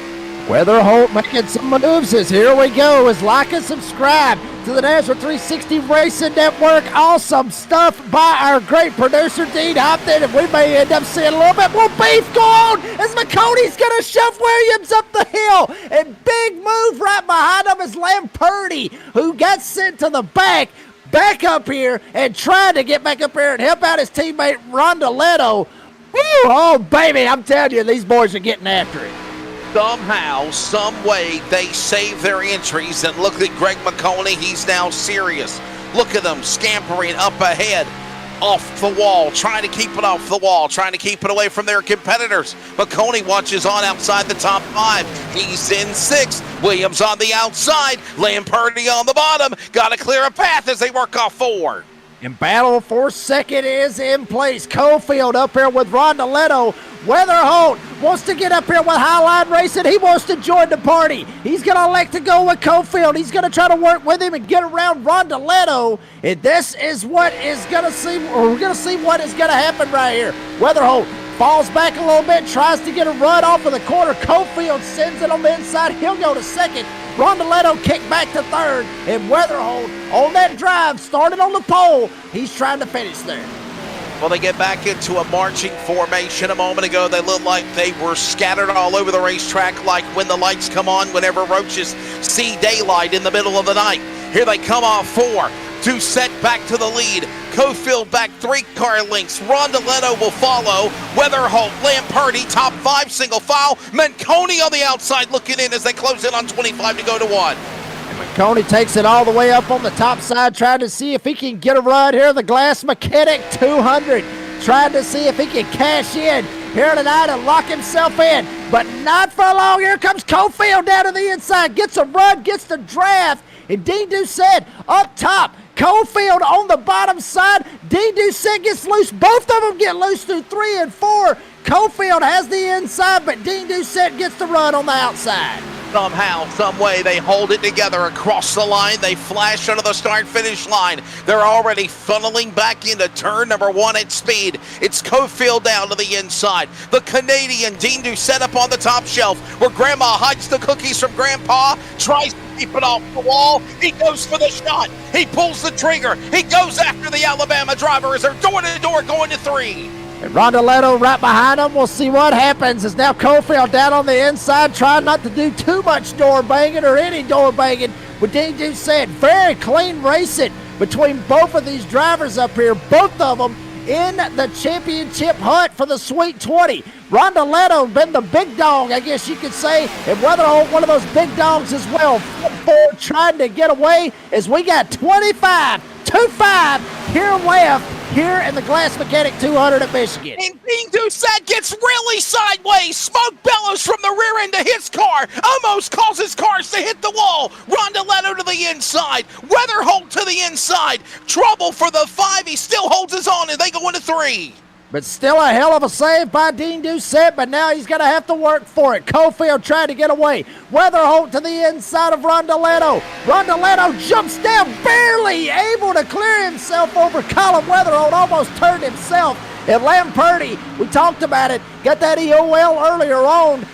Weatherholt making some moves as here we go. As like and subscribe to the NASRA 360 Racing Network. Awesome stuff by our great producer, Dean Hopton, and we may end up seeing a little bit more beef go on as McConey's going to shove Williams up the hill. And big move right behind him is Lamperti, who got sent to the back up here and tried to get back up here and help out his teammate Rondoletto. Woo, oh, baby, I'm telling you, these boys are getting after it. Somehow, some way, they save their entries, and look at Greg McConey. He's now serious. Look at them scampering up ahead, off the wall, trying to keep it off the wall, trying to keep it away from their competitors. McConey watches on outside the top 5. He's in 6th. Williams on the outside. Lamperti on the bottom. Got to clear a path as they work off 4. And battle for second is in place. Cofield up here with Rondoletto. Weatherholt wants to get up here with Highline Racing. He wants to join the party. He's going to elect to go with Cofield. He's going to try to work with him and get around Rondoletto. And this is what is going to see, or we're going to see what is going to happen right here. Weatherholt falls back a little bit, tries to get a run off of the corner. Cofield sends it on the inside. He'll go to second. Rondoletto kicked back to third. And Weatherholt on that drive, started on the pole. He's trying to finish there. Well, they get back into a marching formation. A moment ago, they looked like they were scattered all over the racetrack, like when the lights come on, whenever roaches see daylight in the middle of the night. Here they come off 4. Doucette back to the lead. Cofield back 3 car lengths. Rondoletto will follow. Weatherholt, Lamperti, top 5 single file. McConey on the outside looking in as they close in on 25 to go to 1. McConey takes it all the way up on the top side, trying to see if he can get a run here. The Glass Mechanic 200, trying to see if he can cash in here tonight and lock himself in, but not for long. Here comes Cofield down to the inside, gets a run, gets the draft, and Dean Doucette up top. Cofield on the bottom side. Dean Doucette gets loose. Both of them get loose through 3 and 4. Cofield has the inside, but Dean Doucette gets the run on the outside. Somehow, some way, they hold it together across the line. They flash under the start-finish line. They're already funneling back into turn number 1 at speed. It's Cofield down to the inside. The Canadian Dean Doucette up on the top shelf, where Grandma hides the cookies from Grandpa, tries to keep it off the wall. He goes for the shot. He pulls the trigger. He goes after the Alabama driver as they're door-to-door going to 3. And Rondoletto right behind him. We'll see what happens. As now Cofield down on the inside, trying not to do too much door banging or any door banging. With Dean Doucette, very clean racing between both of these drivers up here. Both of them in the championship hunt for the Sweet 20. Rondoletto been the big dog, I guess you could say, and Weatherholt one of those big dogs as well. 4 trying to get away as we got 25 here left here in the Glass Mechanic 200 at Michigan. And Dean Doucette gets really sideways. Smoke bellows from the rear end of his car. Almost causes cars to hit the wall. Rondeletto to the inside. Weatherholt to the inside. Trouble for the 5. He still holds his own, and they go into 3. But still a hell of a save by Dean Doucette, but now he's going to have to work for it. Cofield trying to get away. Weatherholt to the inside of Rondeletto. Rondeletto jumps down, barely able to clear himself over Colin Weatherholt, almost turned himself. And Lamperti, we talked about it, got that EOL earlier on.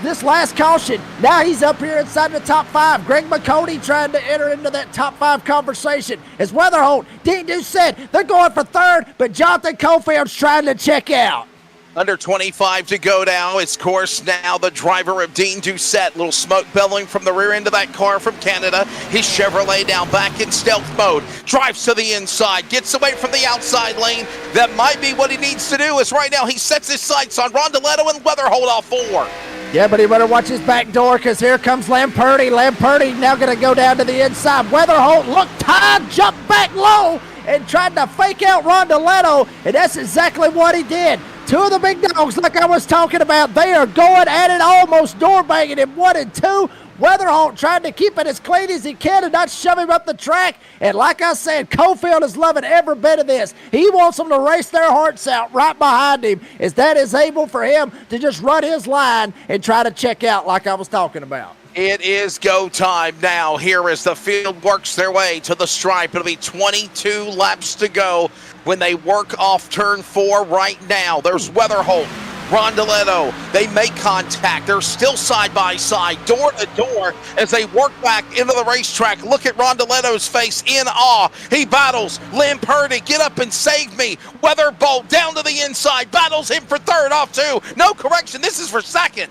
This last caution, now he's up here inside the top 5. Greg McConey trying to enter into that top 5 conversation. As Weatherholt, Dean Doucette, they're going for 3rd, but Jonathan Cofield's trying to check out. Under 25 to go now. It's, of course, now the driver of Dean Doucette. Little smoke bellowing from the rear end of that car from Canada. His Chevrolet now back in stealth mode. Drives to the inside. Gets away from the outside lane. That might be what he needs to do, as right now he sets his sights on Rondeletto and Weatherholt off 4. Yeah, but he better watch his back door, because here comes Lamperti. Lamperti now going to go down to the inside. Weatherholt looked tied, jumped back low, and tried to fake out Rondeletto, and that's exactly what he did. 2 of the big dogs, like I was talking about, they are going at it, almost door banging him 1 and 2. Weatherholt trying to keep it as clean as he can and not shove him up the track. And like I said, Cofield is loving every bit of this. He wants them to race their hearts out right behind him, as that is able for him to just run his line and try to check out like I was talking about. It is go time now here as the field works their way to the stripe. It'll be 22 laps to go when they work off turn 4 right now. There's Weatherholt, Rondeletto. They make contact. They're still side by side, door to door as they work back into the racetrack. Look at Rondeletto's face in awe. He battles Lamperti. Get up and save me. Weatherbolt down to the inside. Battles him for 3rd off 2. No correction. This is for 2nd.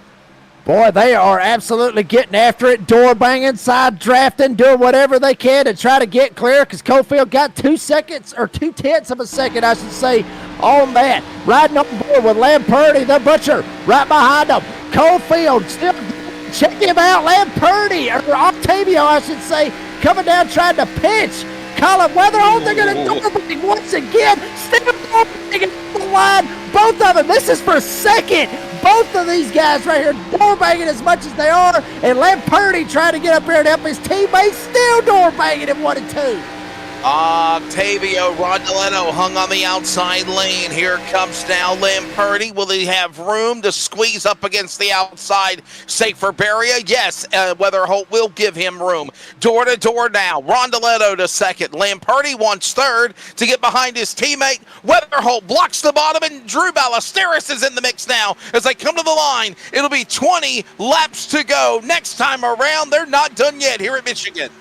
Boy, they are absolutely getting after it, door banging, side drafting, doing whatever they can to try to get clear, because Cofield got 2 seconds, or 2/10 of a second, I should say, on that. Riding on board with Lamperti, the butcher, right behind him. Cofield still check him out. Lamperti, or Octavio, I should say, coming down trying to pitch. Colin Weatherholt, they're going to door bang once again. Still door banging the line. Both of them. This is for 2nd. Both of these guys right here door banging as much as they are, and Lamperti trying to get up here and help his teammates, still door banging him 1 and 2. Octavio Rondeletto hung on the outside lane. Here comes now Lamperti. Will he have room to squeeze up against the outside safer barrier? Yes, Weatherholt will give him room. Door to door now. Rondeletto to 2nd. Lamperti wants 3rd to get behind his teammate. Weatherholt blocks the bottom, and Drew Ballesteros is in the mix now as they come to the line. It'll be 20 laps to go. Next time around, they're not done yet here at Michigan.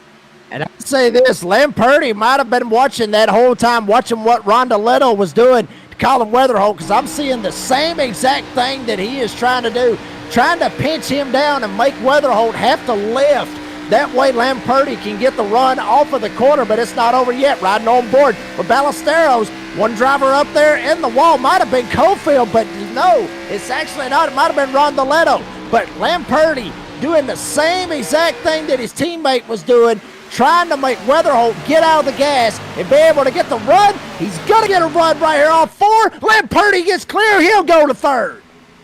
And I'd say this, Lamperti might have been watching that whole time, watching what Rondeletto was doing to Colin Weatherholt, because I'm seeing the same exact thing that he is trying to do, trying to pinch him down and make Weatherholt have to lift. That way Lamperti can get the run off of the corner, but it's not over yet. Riding on board with Ballesteros, one driver up there in the wall might have been Cofield, but no, it's actually not. It might have been Rondeletto. But Lamperti doing the same exact thing that his teammate was doing, trying to make Weatherholt get out of the gas and be able to get the run. He's going to get a run right here off 4. Lamperti gets clear. He'll go to 3rd.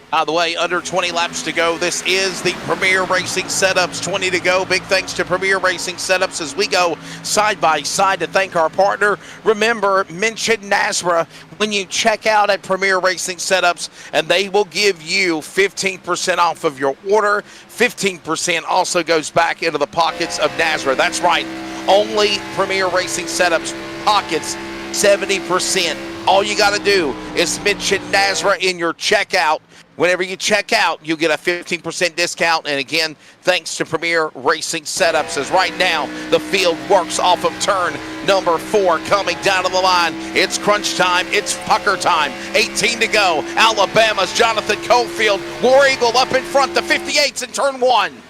By the way, under 20 laps to go. This is the Premier Racing Setups, 20 to go. Big thanks to Premier Racing Setups as we go side by side to thank our partner. Remember, mention NASRA when you check out at Premier Racing Setups, and they will give you 15% off of your order. 15% also goes back into the pockets of NASRA. That's right, only Premier Racing Setups pockets 70%. All you got to do is mention NASRA in your checkout. Whenever you check out, you get a 15% discount. And again, thanks to Premier Racing Setups, as right now the field works off of turn number 4 coming down to the line. It's crunch time. It's pucker time. 18 to go. Alabama's Jonathan Cofield. War Eagle up in front. The 58's in turn 1.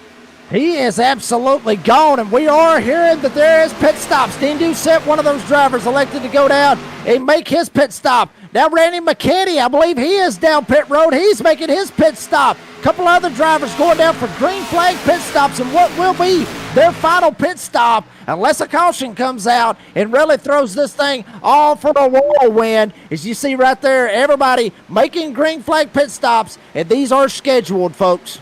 He is absolutely gone, and we are hearing that there is pit stops. Dean Doucette, one of those drivers, elected to go down and make his pit stop. Now Randy McKinney, I believe he is down pit road. He's making his pit stop. A couple other drivers going down for green flag pit stops, and what will be their final pit stop, unless a caution comes out and really throws this thing all for a whirlwind. As you see right there, everybody making green flag pit stops, and these are scheduled, folks.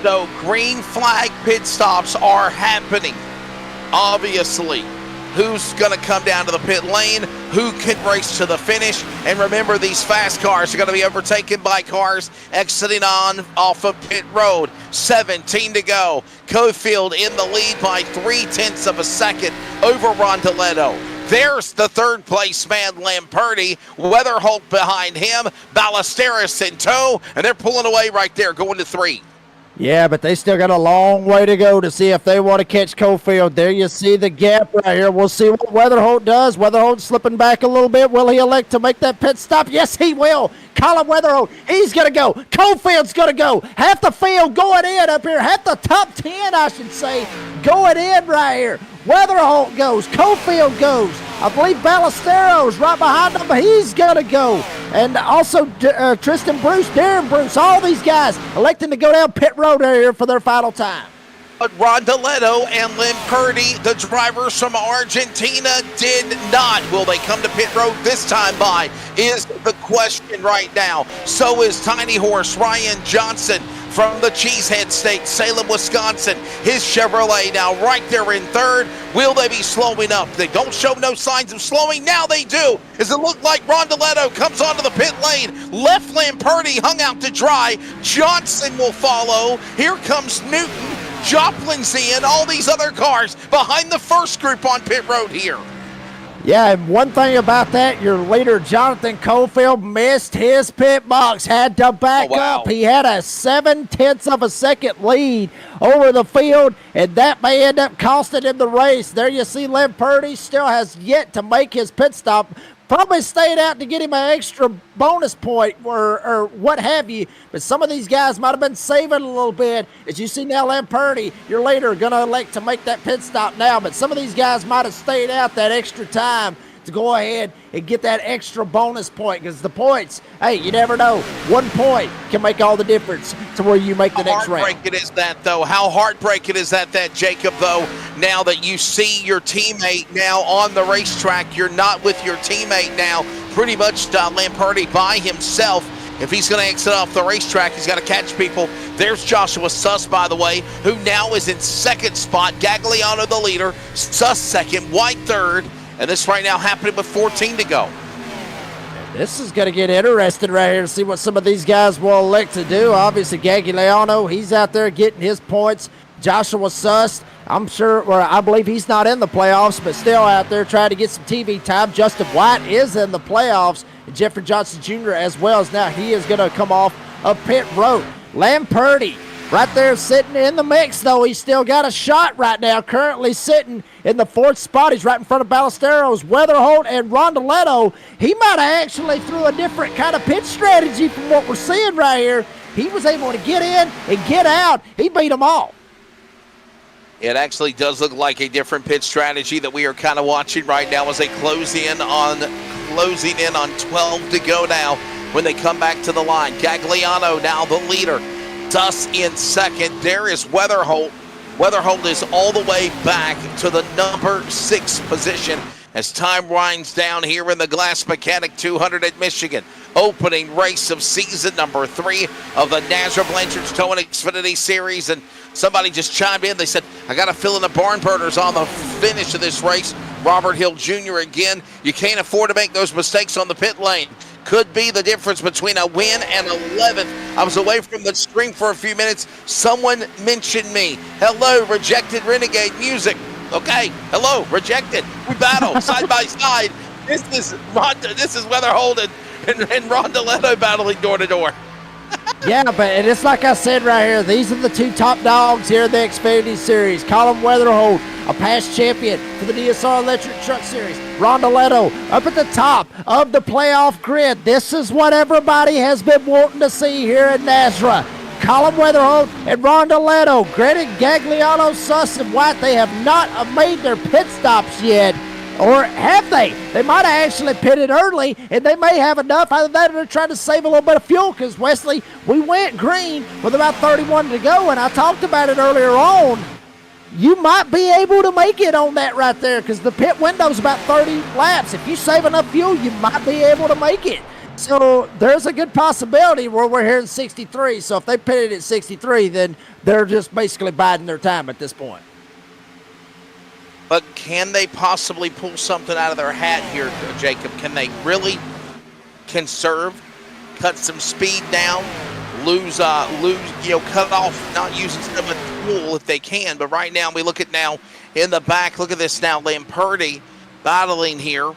So green flag pit stops are happening. Obviously, who's going to come down to the pit lane, who can race to the finish, and remember, these fast cars are going to be overtaken by cars exiting on off of pit road. 17 to go. Cofield in the lead by 0.3 of a second over Rondeletto. There's the third place man, Lamperti. Weatherholt behind him, Ballesteros in tow, and they're pulling away right there, going to 3. Yeah, but they still got a long way to go to see if they want to catch Cofield. There you see the gap right here. We'll see what Weatherholt does. Weatherholt slipping back a little bit. Will he elect to make that pit stop? Yes, he will. Colin Weatherholt, he's going to go. Cofield's going to go. Half the field going in up here. Half the top 10, I should say, going in right here. Weatherholt goes. Cofield goes. I believe Ballesteros right behind him, but he's going to go. And also Tristan Bruce, Darren Bruce, all these guys electing to go down pit road area for their final time. But Rondeletto and Lamperti, the drivers from Argentina, did not. Will they come to pit road this time by is the question right now. So is Tiny Horse Ryan Johnson from the Cheesehead State, Salem, Wisconsin. His Chevrolet now right there in third. Will they be slowing up? They don't show no signs of slowing. Now they do. As it looked like Rondeletto comes onto the pit lane. Left Lamperti hung out to dry. Johnson will follow. Here comes Newton. Joplin's in. All these other cars behind the first group on pit road here. Yeah, and one thing about that, your leader, Jonathan Cofield, missed his pit box, had to back up. He had a 0.7 of a second lead over the field, and that may end up costing him the race. There you see Lamperti still has yet to make his pit stop. Probably stayed out to get him an extra bonus point or what have you. But some of these guys might have been saving a little bit. As you see now, Lamperti, your leader, going to elect to make that pit stop now. But some of these guys might have stayed out that extra time to go ahead and get that extra bonus point. Because the points, hey, you never know. 1 point can make all the difference to where you make the next round. How heartbreaking is that, though? How heartbreaking is that, Jacob, though, now that you see your teammate now on the racetrack, you're not with your teammate now, pretty much Lamperti by himself. If he's going to exit off the racetrack, he's got to catch people. There's Joshua Suss, by the way, who now is in second spot. Gagliano the leader, Suss second, White third. And this right now happening with 14 to go. This is going to get interesting right here to see what some of these guys will elect to do. Obviously, Gagliano, he's out there getting his points. Joshua Suss, I'm sure, or I believe he's not in the playoffs, but still out there trying to get some TV time. Justin White is in the playoffs. And Jeffrey Johnson Jr. as well, as now he is going to come off of pit road. Lamperti right there sitting in the mix, though. He's still got a shot right now, currently sitting in the fourth spot. He's right in front of Ballesteros, Weatherholt, and Rondeletto. He might have actually threw a different kind of pitch strategy from what we're seeing right here. He was able to get in and get out. He beat them all. It actually does look like a different pitch strategy that we are kind of watching right now as they closing in on 12 to go now when they come back to the line. Gagliano now the leader. Suss in second. There is Weatherholt. Weatherholt is all the way back to the number 6 position as time winds down here in the Glass Mechanic 200 at Michigan. Opening race of season number 3 of the Nazareth Blanchard's Towing Xfinity Series. And somebody just chimed in. They said, I got to fill in the barn burners on the finish of this race. Robert Hill Jr. again. You can't afford to make those mistakes on the pit lane. Could be the difference between a win and 11th. I was away from the screen for a few minutes. Someone mentioned me. Hello, Rejected Renegade Music. Okay, hello, Rejected. We battle side by side. This is Weatherholt and Rondeletto battling door to door. Yeah, but it's like I said right here. These are the 2 top dogs here in the Xfinity Series. Colin Weatherholt, a past champion for the DSR Electric Truck Series. Rondeletto up at the top of the playoff grid. This is what everybody has been wanting to see here in Nazareth. Colin Weatherholt and Rondeletto. Granted, Gagliano, Suss, and White, they have not made their pit stops yet. Or have they? They might have actually pitted early, and they may have enough. Either that or they're trying to save a little bit of fuel, because, Wesley, we went green with about 31 to go, and I talked about it earlier on. you might be able to make it on that right there because the pit window's about 30 laps. If you save enough fuel, you might be able to make it. So there's a good possibility where we're here in 63. So if they pitted at 63, then they're just basically biding their time at this point. But can they possibly pull something out of their hat here, Jacob? Can they really conserve, cut some speed down, cut off, not using some of the fuel if they can? But right now, we look at now in the back, look at this now, Lamperti battling here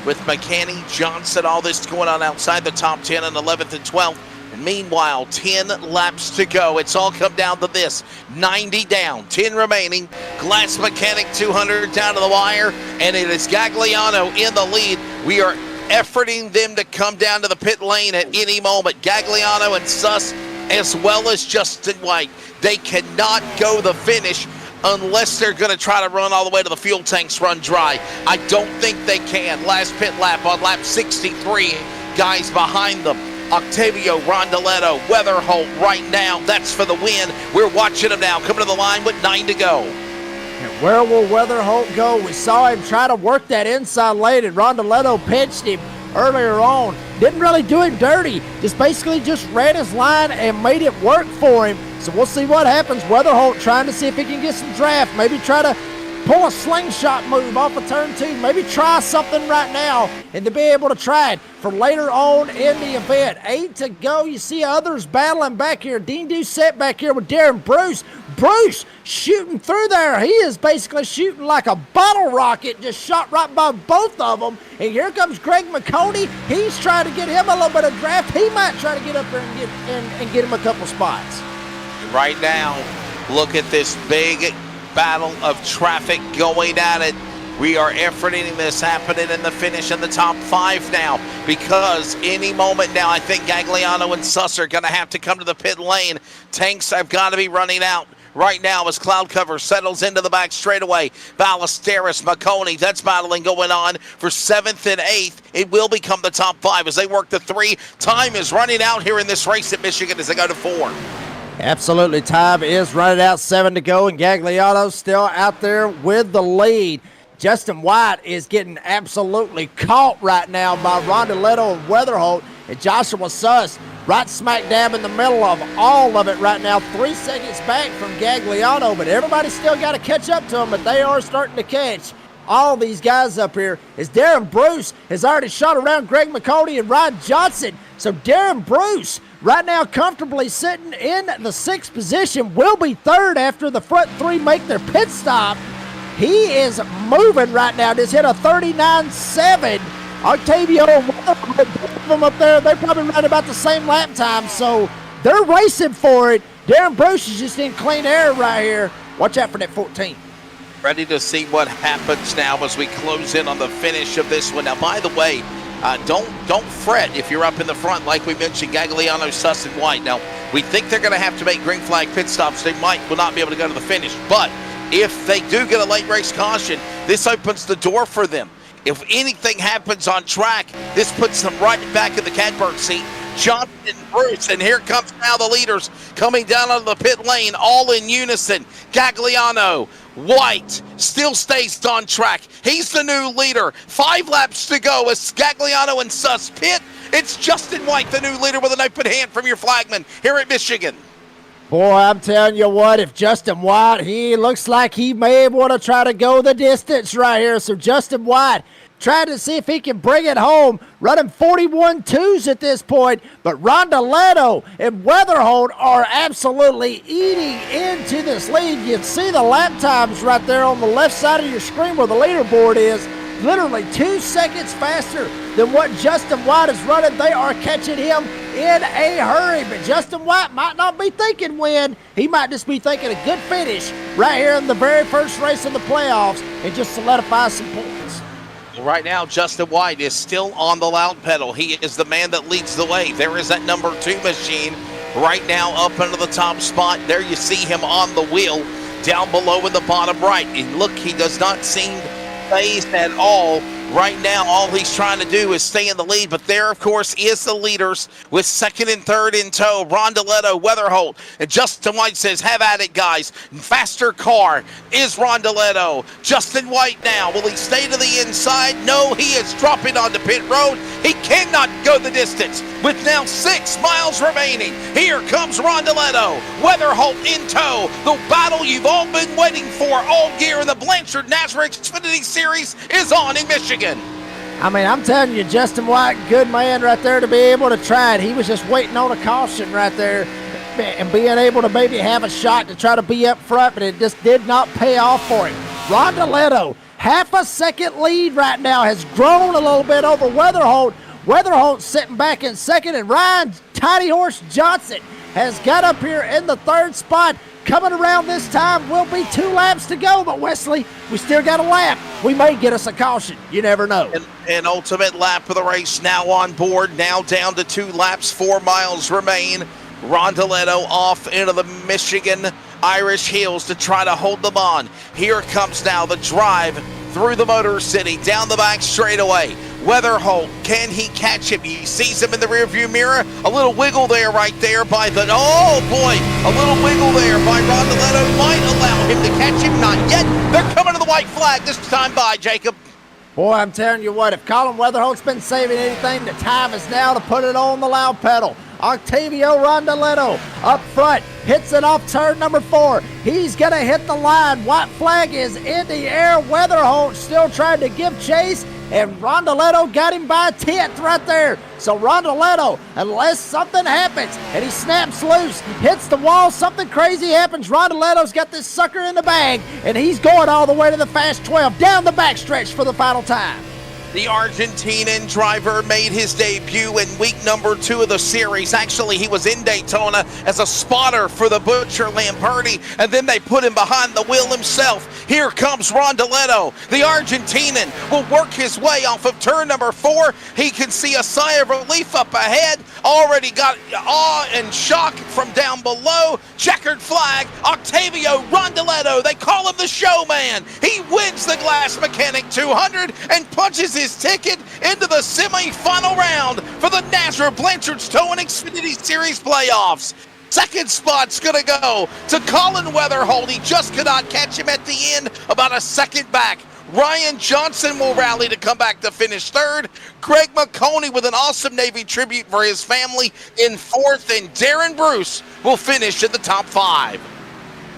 with McCanny, Johnson, all this going on outside the top 10 and 11th and 12th. And meanwhile, 10 laps to go. It's all come down to this. 90 down, 10 remaining. Glass Mechanic 200 down to the wire, and it is Gagliano in the lead. We are efforting them to come down to the pit lane at any moment. Gagliano and Suss, as well as Justin White. They cannot go the finish unless they're going to try to run all the way to the fuel tanks run dry. I don't think they can. Last pit lap on lap 63. Guys behind them. Octavio, Rondeletto, Weatherholt right now. That's for the win. We're watching him now coming to the line with 9 to go. And where will Weatherholt go? We saw him try to work that inside lane, and Rondeletto pinched him earlier on. Didn't really do him dirty. Just basically just ran his line and made it work for him. So we'll see what happens. Weatherholt trying to see if he can get some draft. Maybe try to pull a slingshot move off of turn 2. Maybe try something right now and to be able to try it for later on in the event. 8 to go. You see others battling back here. Dean Doucette back here with Darren Bruce. Bruce shooting through there. He is basically shooting like a bottle rocket. Just shot right by both of them. And here comes Greg McConey. He's trying to get him a little bit of draft. He might try to get up there and get him a couple spots. Right now, look at this big battle of traffic going at it. We are efforting this happening in the finish in the top 5 now, because any moment now I think Gagliano and Suss are going to have to come to the pit lane. Tanks have got to be running out right now as cloud cover settles into the back straightaway. Ballesteros, McConey, that's battling going on for 7th and 8th. It will become the top 5 as they work the 3. Time is running out here in this race at Michigan as they go to 4. Absolutely, time is running out, 7 to go, and Gagliano still out there with the lead. Justin White is getting absolutely caught right now by Rondeletto and Weatherholt, and Joshua Suss right smack dab in the middle of all of it right now. 3 seconds back from Gagliano, but everybody's still got to catch up to him, but they are starting to catch all these guys up here, as Darren Bruce has already shot around Greg McConey and Ryan Johnson. So Darren Bruce right now comfortably sitting in the 6th position, will be 3rd after the front 3 make their pit stop. He is moving right now. Just hit a 39.7. Octavio and both of them up there, they're probably running about the same lap time, so they're racing for it. Darren Bruce is just in clean air right here. Watch out for that 14. Ready to see what happens now as we close in on the finish of this one. Now, by the way, don't fret if you're up in the front, like we mentioned, Gagliano, Suss, and White. Now, we think they're going to have to make green flag pit stops. They will not be able to go to the finish. But if they do get a late race caution, this opens the door for them. If anything happens on track, this puts them right back in the catbird seat. Johnson and Bruce, and here comes now the leaders coming down out of the pit lane, all in unison. Gagliano, White still stays on track. He's the new leader. 5 laps to go as Gagliano and Suss pit. It's Justin White, the new leader, with an open hand from your flagman here at Michigan. Boy, I'm telling you what, if Justin White, he looks like he may want to try to go the distance right here. So Justin White trying to see if he can bring it home, running 41.2s at this point. But Rondeletto and Weatherholt are absolutely eating into this lead. You can see the lap times right there on the left side of your screen where the leaderboard is. Literally 2 seconds faster than what Justin White is running. They are catching him in a hurry. But Justin White might not be thinking win. He might just be thinking a good finish right here in the very first race of the playoffs and just solidify some points. Right now, Justin White is still on the loud pedal. He is the man that leads the way. There is that number 2 machine right now up into the top spot. There you see him on the wheel down below in the bottom right. And look, he does not seem phased at all Right now, all he's trying to do is stay in the lead, but there, of course, is the leaders with second and third in tow. Rondeletto, Weatherholt, and Justin White says, have at it, guys. Faster car is Rondeletto. Justin White now, will he stay to the inside? No, he is dropping onto pit road. He cannot go the distance with now 6 miles remaining. Here comes Rondeletto, Weatherholt in tow. The battle you've all been waiting for all year in the Blanchard NASRA Xfinity Series is on in Michigan. I mean, I'm telling you, Justin White, good man right there to be able to try it. He was just waiting on a caution right there and being able to maybe have a shot to try to be up front, but it just did not pay off for him. Rondeletto, half a second lead right now, has grown a little bit over Weatherholt. Weatherholt sitting back in second, and Ryan Tiny Horse Johnson has got up here in the third spot. Coming around this time will be 2 laps to go, but Wesley, we still got a lap. We may get us a caution. You never know. An ultimate lap of the race now on board, now down to 2 laps, 4 miles remain. Rondeletto off into the Michigan Irish Hills to try to hold them on. Here comes now the drive through the Motor City, down the back straightaway. Weatherholt, can he catch him? He sees him in the rearview mirror. A little wiggle there right there by the, oh boy, a little wiggle there by Rondeletto might allow him to catch him. Not yet. They're coming to the white flag this time by, Jacob. Boy, I'm telling you what, if Colin Weatherholt's been saving anything, the time is now to put it on the loud pedal. Octavio Rondeletto up front, hits it off turn number 4. He's going to hit the line. White flag is in the air. Weatherholt still trying to give chase, and Rondeletto got him by a 10th right there. So Rondeletto, unless something happens and he snaps loose, hits the wall, something crazy happens, Rondeletto's got this sucker in the bag, and he's going all the way to the fast 12, down the backstretch for the final time. The Argentinian driver made his debut in week number 2 of the series. Actually, he was in Daytona as a spotter for the Butcher Lamperti, and then they put him behind the wheel himself. Here comes Rondeletto. The Argentinian will work his way off of turn number 4. He can see a sigh of relief up ahead. Already got awe and shock from down below. Checkered flag, Octavio Rondeletto. They call him the showman. He wins the Glass Mechanic 200 and punches his ticket into the semi-final round for the NASRA Blanchard's Towing Xfinity Series playoffs. Second spot's gonna go to Colin Weatherholt. He just could not catch him at the end, about a second back. Ryan Johnson will rally to come back to finish third. Greg McConey with an awesome Navy tribute for his family in fourth, and Darren Bruce will finish in the top 5.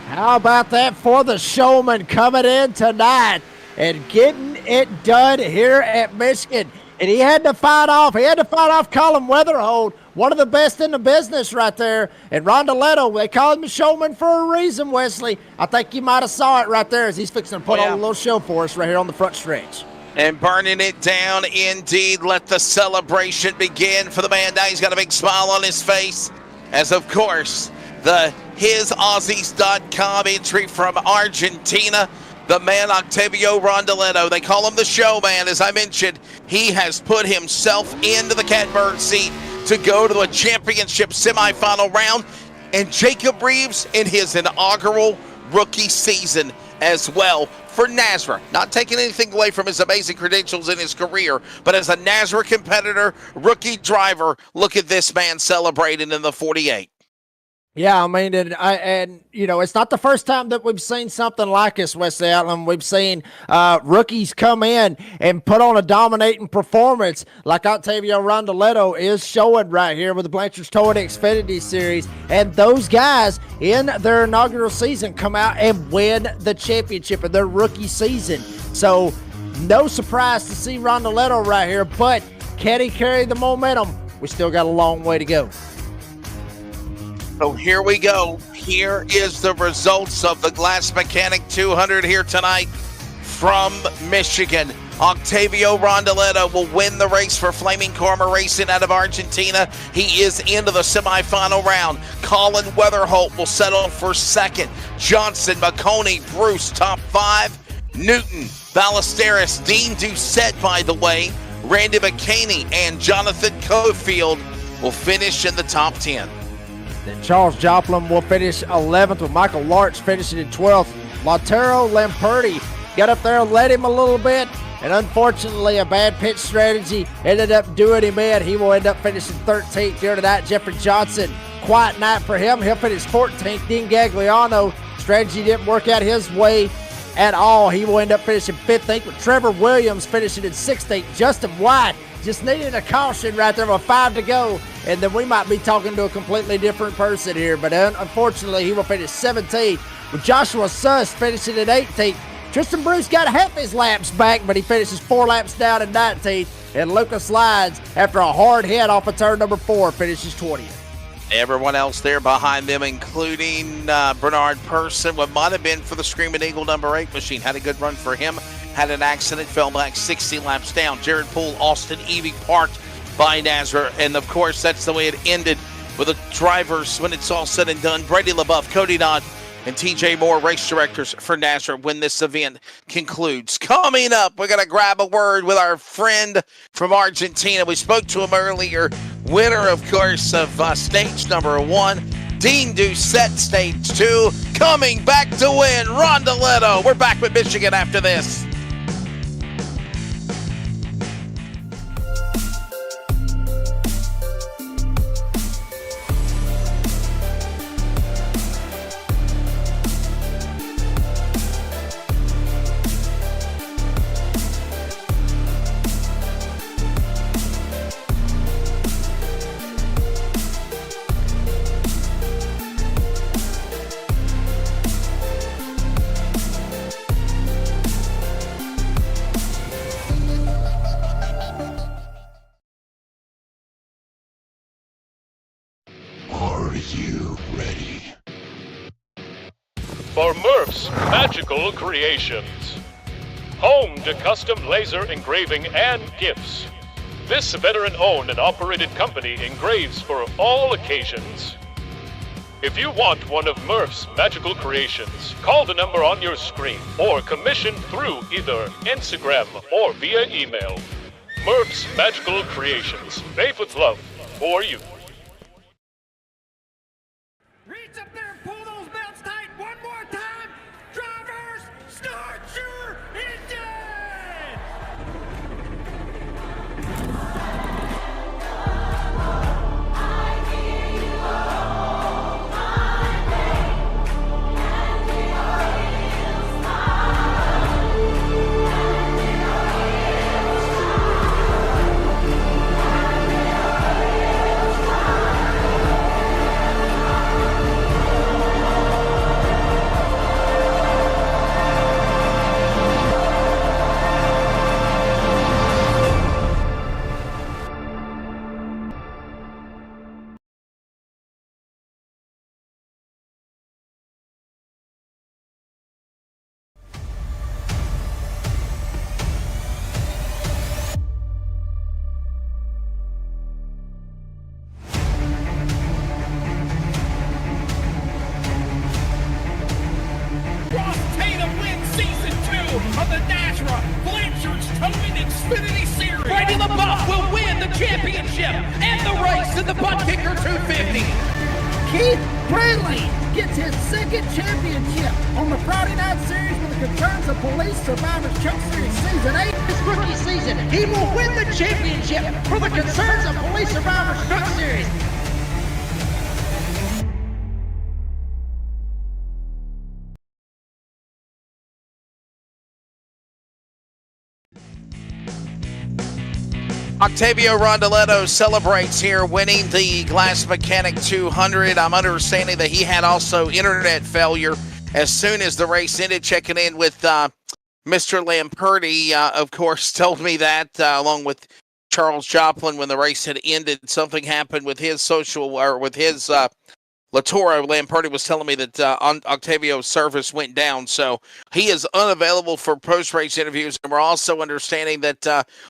How about that for the showman coming in tonight and getting it done here at Michigan? And he had to fight off Colin Weatherholt, one of the best in the business right there. And Rondeletto, they call him a showman for a reason, Wesley. I think you might have saw it right there as he's fixing to put on a little show for us right here on the front stretch. And burning it down indeed. Let the celebration begin for the man. Now he's got a big smile on his face as, of course, the HisAussies.com entry from Argentina. The man Octavio Rondeletto, they call him the showman. As I mentioned, he has put himself into the catbird seat to go to a championship semifinal round. And Jacob Reeves in his inaugural rookie season as well for NASRA. Not taking anything away from his amazing credentials in his career, but as a NASRA competitor, rookie driver, look at this man celebrating in the 48. Yeah, I mean, and you know, it's not the first time that we've seen something like this, Wesley Outland. We've seen rookies come in and put on a dominating performance like Octavio Rondeletto is showing right here with the Blanchard's Towing Xfinity Series. And those guys in their inaugural season come out and win the championship in their rookie season. So no surprise to see Rondeletto right here, but can he carry the momentum? We still got a long way to go. So here we go. Here is the results of the Glass Mechanic 200 here tonight from Michigan. Octavio Rondeletto will win the race for Flaming Karma Racing out of Argentina. He is into the semifinal round. Colin Weatherholt will settle for second. Johnson, McConey, Bruce, top 5. Newton, Ballesteros, Dean Doucette, by the way, Randy McCaney, and Jonathan Cofield will finish in the top 10. Then Charles Joplin will finish 11th with Michael Larch finishing in 12th. Lautaro Lamperti got up there and led him a little bit, and unfortunately a bad pitch strategy ended up doing him in. He will end up finishing 13th here tonight. Jeffrey Johnson, quiet night for him. He'll finish 14th. Dean Gagliano, strategy didn't work out his way at all. He will end up finishing 15th, with Trevor Williams finishing in 16th. Justin White just needed a caution right there with 5 to go, and then we might be talking to a completely different person here. But unfortunately, he will finish 17th, with Joshua Suss finishing at 18th. Tristan Bruce got half his laps back, but he finishes 4 laps down at 19th. And Lucas Lyons, after a hard hit off of turn number 4, finishes 20th. Everyone else there behind them, including Bernard Person, what might have been for the Screaming Eagle number 8 machine. Had a good run for him. Had an accident, fell back 60 laps down. Jared Poole, Austin Evie parked by Nazareth. And, of course, that's the way it ended with the drivers when it's all said and done. Brady LaBeouf, Cody Dodd, and TJ Moore, race directors for Nazareth, when this event concludes. Coming up, we're going to grab a word with our friend from Argentina. We spoke to him earlier. Winner, of course, of stage number 1. Dean Doucette, stage 2. Coming back to win, Rondoletto. We're back with Michigan after this. Are you ready? For Murph's Magical Creations, home to custom laser engraving and gifts. This veteran-owned and operated company engraves for all occasions. If you want one of Murph's Magical Creations, call the number on your screen or commission through either Instagram or via email. Murph's Magical Creations, made with love for you. Reach up there and pull those belts tight one more time. Drivers, start your engine! Of the NASRA Blanchard's Towing Xfinity Series. Brady LaBeouf will win the championship and the race in the Butt Kicker 250. Keith Braley gets his second championship on the Friday Night Series with the Concerns of Police Survivors Truck Series Season 8. His rookie season, he will win the championship for the Concerns of Police Survivors Truck Series. Octavio Rondoletto celebrates here, winning the Glass Mechanic 200. I'm understanding that he had also internet failure as soon as the race ended. Checking in with Mr. Lamperti, of course, told me that, along with Charles Joplin, when the race had ended, something happened with his Latoro. Lamperti was telling me that Octavio's service went down, so he is unavailable for post-race interviews. And we're also understanding that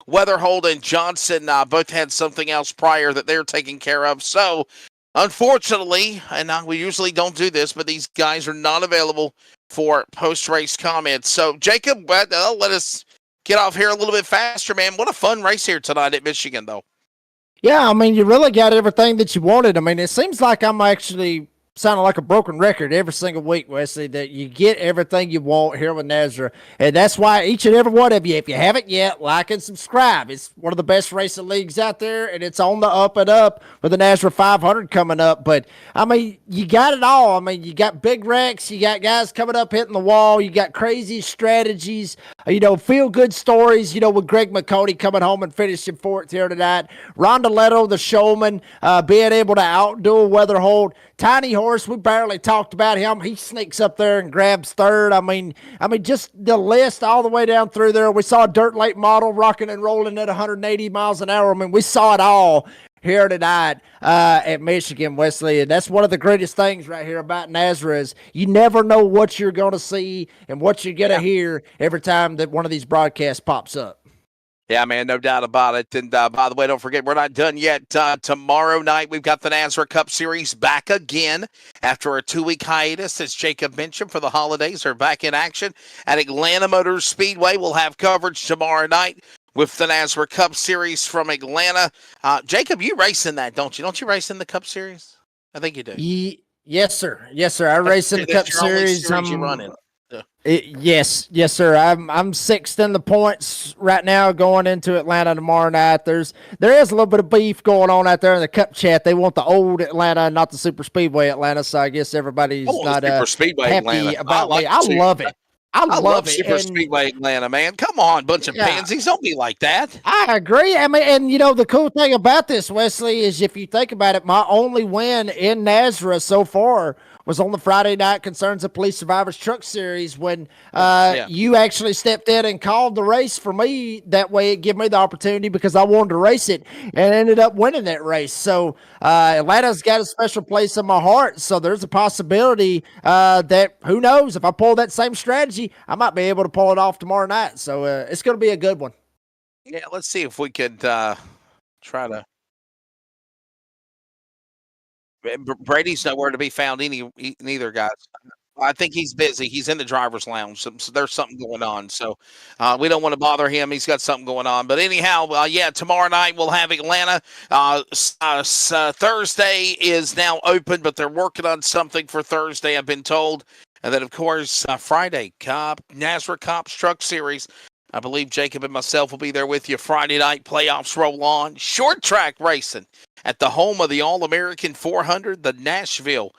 Weatherhold and Johnson both had something else prior that they're taking care of. So, unfortunately, and we usually don't do this, but these guys are not available for post-race comments. So, Jacob, let us get off here a little bit faster, man. What a fun race here tonight at Michigan, though. Yeah, I mean, you really got everything that you wanted. I mean, it seems like I'm actually sounding like a broken record every single week, Wesley, that you get everything you want here with NASRA. And that's why each and every one of you, if you haven't yet, like and subscribe. It's one of the best racing leagues out there, and it's on the up and up with the NASRA 500 coming up. But, I mean, you got it all. I mean, you got big wrecks, you got guys coming up hitting the wall, you got crazy strategies, feel-good stories, with Greg McConey coming home and finishing fourth here tonight. Rondeletto, the showman, being able to outdo a Weatherhold. Tiny Horse, we barely talked about him. He sneaks up there and grabs third. I mean, just the list all the way down through there. We saw a dirt late model rocking and rolling at 180 miles an hour. I mean, we saw it all here tonight at Michigan, Wesley. And that's one of the greatest things right here about NASRA is you never know what you're going to see and what you're going to hear every time that one of these broadcasts pops up. Yeah, man, no doubt about it. And by the way, don't forget, we're not done yet. Tomorrow night, we've got the NASRA Cup Series back again after a 2-week hiatus, as Jacob mentioned, for the holidays. Are back in action at Atlanta Motor Speedway. We'll have coverage tomorrow night with the NASRA Cup Series from Atlanta. Jacob, you race in that, don't you? Don't you race in the Cup Series? I think you do. Yes, sir. Yes, sir. I race in the Cup Series. You run in. Yes, sir. I'm sixth in the points right now going into Atlanta tomorrow night. There is a little bit of beef going on out there in the Cup chat. They want the old Atlanta, not the Super Speedway Atlanta. So I guess everybody's not Super Speedway happy Atlanta. about me. I love it. I love it. Super Speedway Atlanta, man. Come on, bunch of pansies. Don't be like that. I agree. I mean, and the cool thing about this, Wesley, is if you think about it, my only win in NASRA so far was on the Friday Night Concerns of Police Survivors Truck Series when you actually stepped in and called the race for me. That way it gave me the opportunity because I wanted to race it and ended up winning that race. So Atlanta's got a special place in my heart. So there's a possibility that, who knows, if I pull that same strategy, I might be able to pull it off tomorrow night. So it's going to be a good one. Yeah, let's see if we could try to. Brady's nowhere to be found neither, guys. I think he's busy. He's in the driver's lounge, so there's something going on. So we don't want to bother him. He's got something going on. But anyhow, tomorrow night we'll have Atlanta. Thursday is is open, but they're working on something for Thursday, I've been told. And then, of course, Friday, NASRA Cops Truck Series. I believe Jacob and myself will be there with you. Friday night playoffs roll on. Short track racing at the home of the All-American 400, the Nashville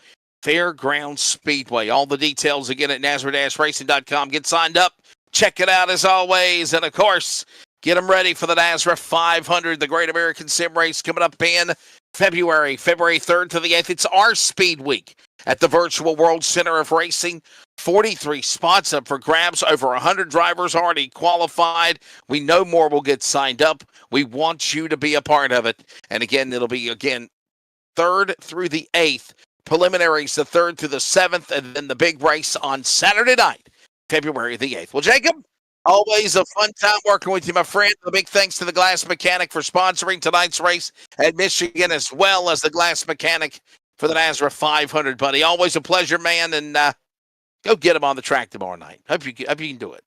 Fairgrounds Speedway. All the details again at NASRA-racing.com. Get signed up. Check it out as always. And, of course, get them ready for the NASRA 500, the Great American Sim Race coming up in February 3rd to the 8th. It's our Speed Week at the Virtual World Center of Racing. 43 spots up for grabs. Over 100 drivers already qualified. We know more will get signed up. We want you to be a part of it. And again, it'll be 3rd through the 8th. Preliminaries the 3rd through the 7th. And then the big race on Saturday night, February the 8th. Well, Jacob, always a fun time working with you, my friend. A big thanks to the Glass Mechanic for sponsoring tonight's race at Michigan, as well as the Glass Mechanic for the NASRA 500, buddy. Always a pleasure, man. And go get him on the track tomorrow night. Hope you can do it.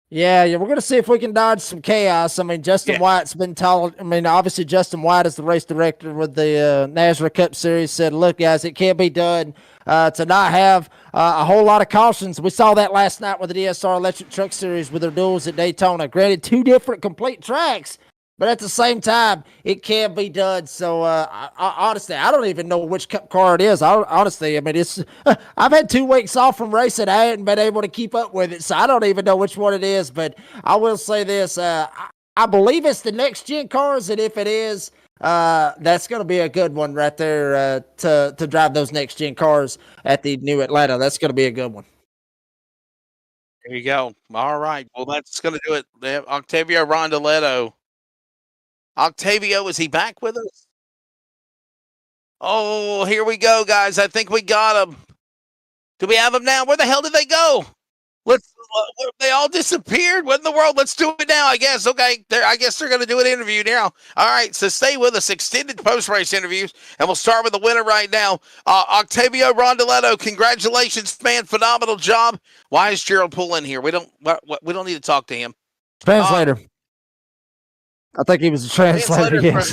Yeah, we're going to see if we can dodge some chaos. I mean, Justin White's been told. I mean, obviously, Justin White is the race director with the NASRA Cup Series. Said, look, guys, it can't be done to not have a whole lot of cautions. We saw that last night with the DSR Electric Truck Series with their duels at Daytona. Granted, 2 different complete tracks, but at the same time, it can be done. So, honestly, I don't even know which cup car it is. Honestly, I mean, I've had 2 weeks off from racing. I hadn't been able to keep up with it, so I don't even know which one it is. But I will say this. I believe it's the next-gen cars, and if it is, that's going to be a good one right there to drive those next-gen cars at the new Atlanta. That's going to be a good one. There you go. All right. Well, that's going to do it. Octavio Rondeletto. Octavio, is he back with us? Oh, here we go, guys. I think we got him. Do we have him now? Where the hell did they go? They all disappeared. What in the world? Let's do it now, I guess. Okay, I guess they're going to do an interview now. All right, so stay with us. Extended post-race interviews, and we'll start with the winner right now. Octavio Rondeletto, congratulations, man. Phenomenal job. Why is Gerald Poole in here? We don't need to talk to him. Translator. I think he was a translator. Translator for Yes.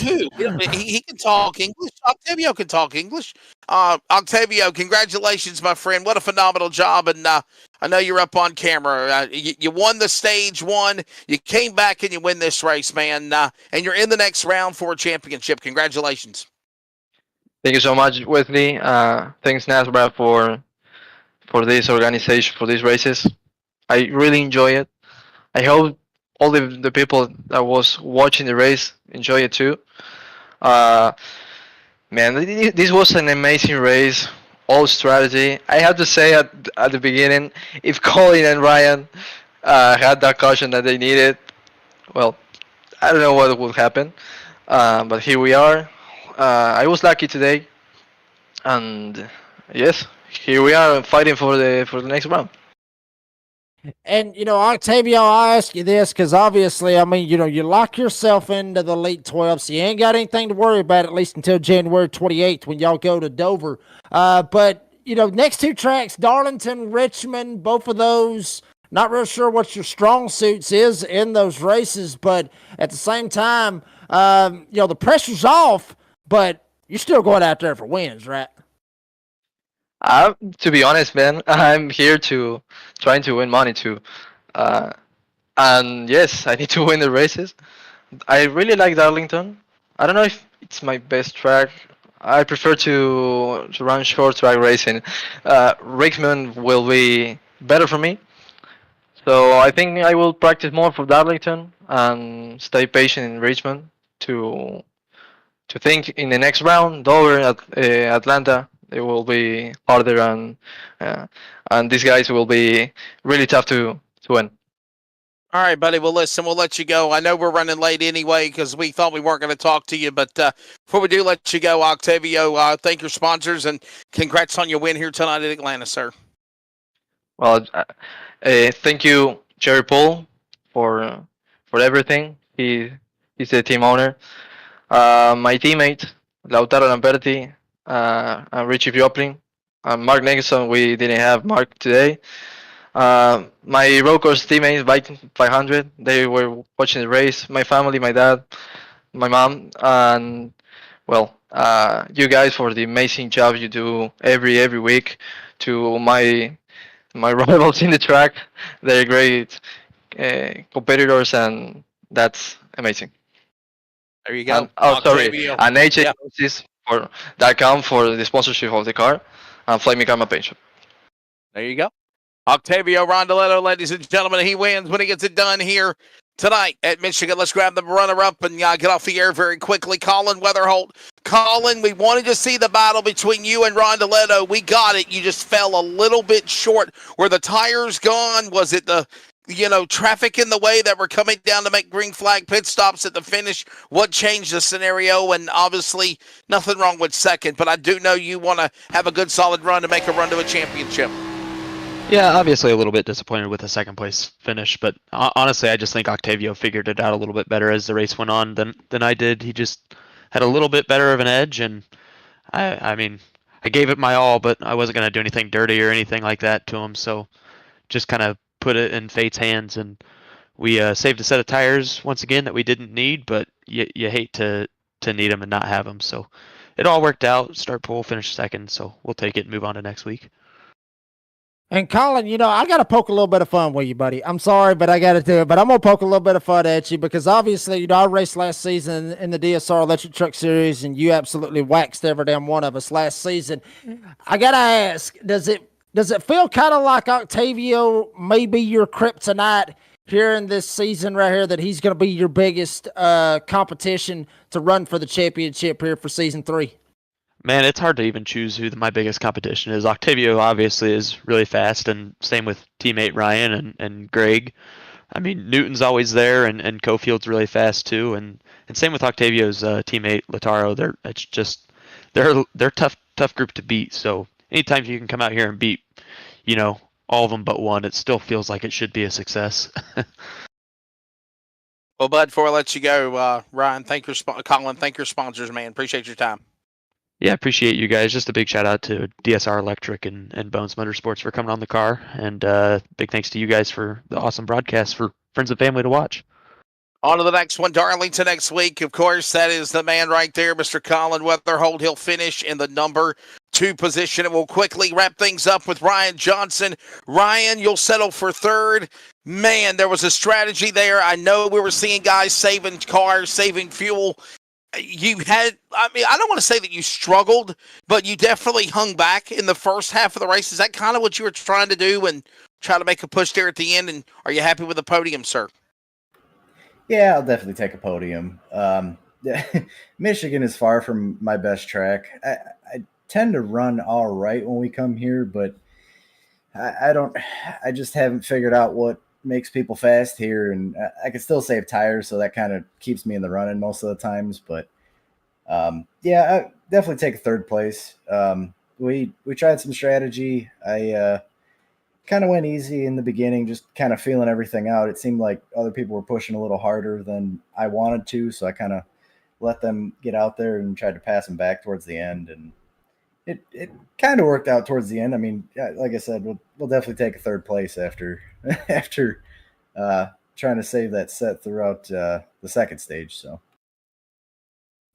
who? He can talk English. Octavio can talk English. Octavio, congratulations, my friend. What a phenomenal job. And I know you're up on camera. You won the stage one. You came back and you win this race, man. And you're in the next round for a championship. Congratulations. Thank you so much, Wesley. Thanks, NASBRA, for this organization, for these races. I really enjoy it. I hope all the people that was watching the race enjoy it too. Man, this was an amazing race. All strategy. I have to say at the beginning, if Colin and Ryan had that caution that they needed, well, I don't know what would happen. But here we are. I was lucky today, and yes, here we are fighting for the next round. And, Octavio, I'll ask you this because obviously, I mean, you lock yourself into the Elite 12, so you ain't got anything to worry about at least until January 28th when y'all go to Dover. But, next two tracks, Darlington, Richmond, both of those, not real sure what your strong suits is in those races, but at the same time, the pressure's off, but you're still going out there for wins, right? To be honest, man, I'm here trying to win money too. And yes, I need to win the races. I really like Darlington. I don't know if it's my best track. I prefer to run short track racing. Richmond will be better for me. So I think I will practice more for Darlington and stay patient in Richmond to think in the next round. Dover at Atlanta, it will be harder and these guys will be really tough to win. All right, buddy. Well, listen, we'll let you go. I know we're running late anyway because we thought we weren't going to talk to you. But before we do let you go, Octavio, thank your sponsors and congrats on your win here tonight at Atlanta, sir. Well, thank you, Jerry Paul, for everything. He's the team owner. My teammate, Lautaro Lamberti, and Richie Piopling, and Mark Nicholson. We didn't have Mark today. My road course teammates, Bike 500, they were watching the race. My family, my dad, my mom, and well, you guys for the amazing job you do every week. To my rivals in the track, they're great competitors, and that's amazing. There you go. Sorry, and HAnosis.com for the sponsorship of the car, and Flaming Karma Paint Shop. There you go. Octavio Rondeletto, ladies and gentlemen, he wins when he gets it done here tonight at Michigan. Let's grab the runner-up and get off the air very quickly. Colin Weatherholt. Colin, we wanted to see the battle between you and Rondeletto. We got it. You just fell a little bit short. Were the tires gone? Was it the traffic in the way that were coming down to make green flag pit stops at the finish? What changed the scenario? And obviously nothing wrong with second, but I do know you want to have a good solid run to make a run to a championship. Yeah, obviously a little bit disappointed with the second place finish, but honestly, I just think Octavio figured it out a little bit better as the race went on than I did. He just had a little bit better of an edge, and I mean, I gave it my all, but I wasn't going to do anything dirty or anything like that to him, so just kind of put it in fate's hands, and we saved a set of tires once again that we didn't need, but you hate to need them and not have them, so it all worked out. Start pole, finish second, so we'll take it and move on to next week. And Colin, I got to poke a little bit of fun with you, buddy. I'm sorry, but I got to do it. But I'm going to poke a little bit of fun at you because obviously, I raced last season in the DSR Electric Truck Series, and you absolutely waxed every damn one of us last season. I got to ask, does it feel kind of like Octavio may be your kryptonite here in this season right here, that he's going to be your biggest competition to run for the championship here for season 3? Man, it's hard to even choose who my biggest competition is. Octavio obviously is really fast, and same with teammate Ryan and Greg. I mean, Newton's always there, and Cofield's really fast too, and same with Octavio's teammate Lautaro. They're tough group to beat. So anytime you can come out here and beat, all of them but one, it still feels like it should be a success. Well, Bud, before I let you go, Ryan, Colin, thank your sponsors, man. Appreciate your time. Yeah, appreciate you guys. Just a big shout out to DSR Electric and Bones Motorsports for coming on the car. And big thanks to you guys for the awesome broadcast for friends and family to watch. On to the next one, Darlington next week. Of course, that is the man right there, Mr. Colin Weatherholt. He'll finish in the number 2 position. And we'll quickly wrap things up with Ryan Johnson. Ryan, you'll settle for 3rd. Man, there was a strategy there. I know we were seeing guys saving cars, saving fuel. You had, I don't want to say that you struggled, but you definitely hung back in the first half of the race. Is that kind of what you were trying to do and try to make a push there at the end? And are you happy with the podium, sir? Yeah, I'll definitely take a podium. Michigan is far from my best track. I tend to run all right when we come here, but I just haven't figured out what makes people fast here, and I can still save tires, so that kind of keeps me in the running most of the times. But yeah, I definitely take a 3rd place. We tried some strategy. I kind of went easy in the beginning, just kind of feeling everything out. It seemed like other people were pushing a little harder than I wanted to, so I kind of let them get out there and tried to pass them back towards the end, and it kind of worked out towards the end. I mean, like I said, we'll definitely take a 3rd place after trying to save that set throughout the second stage. So.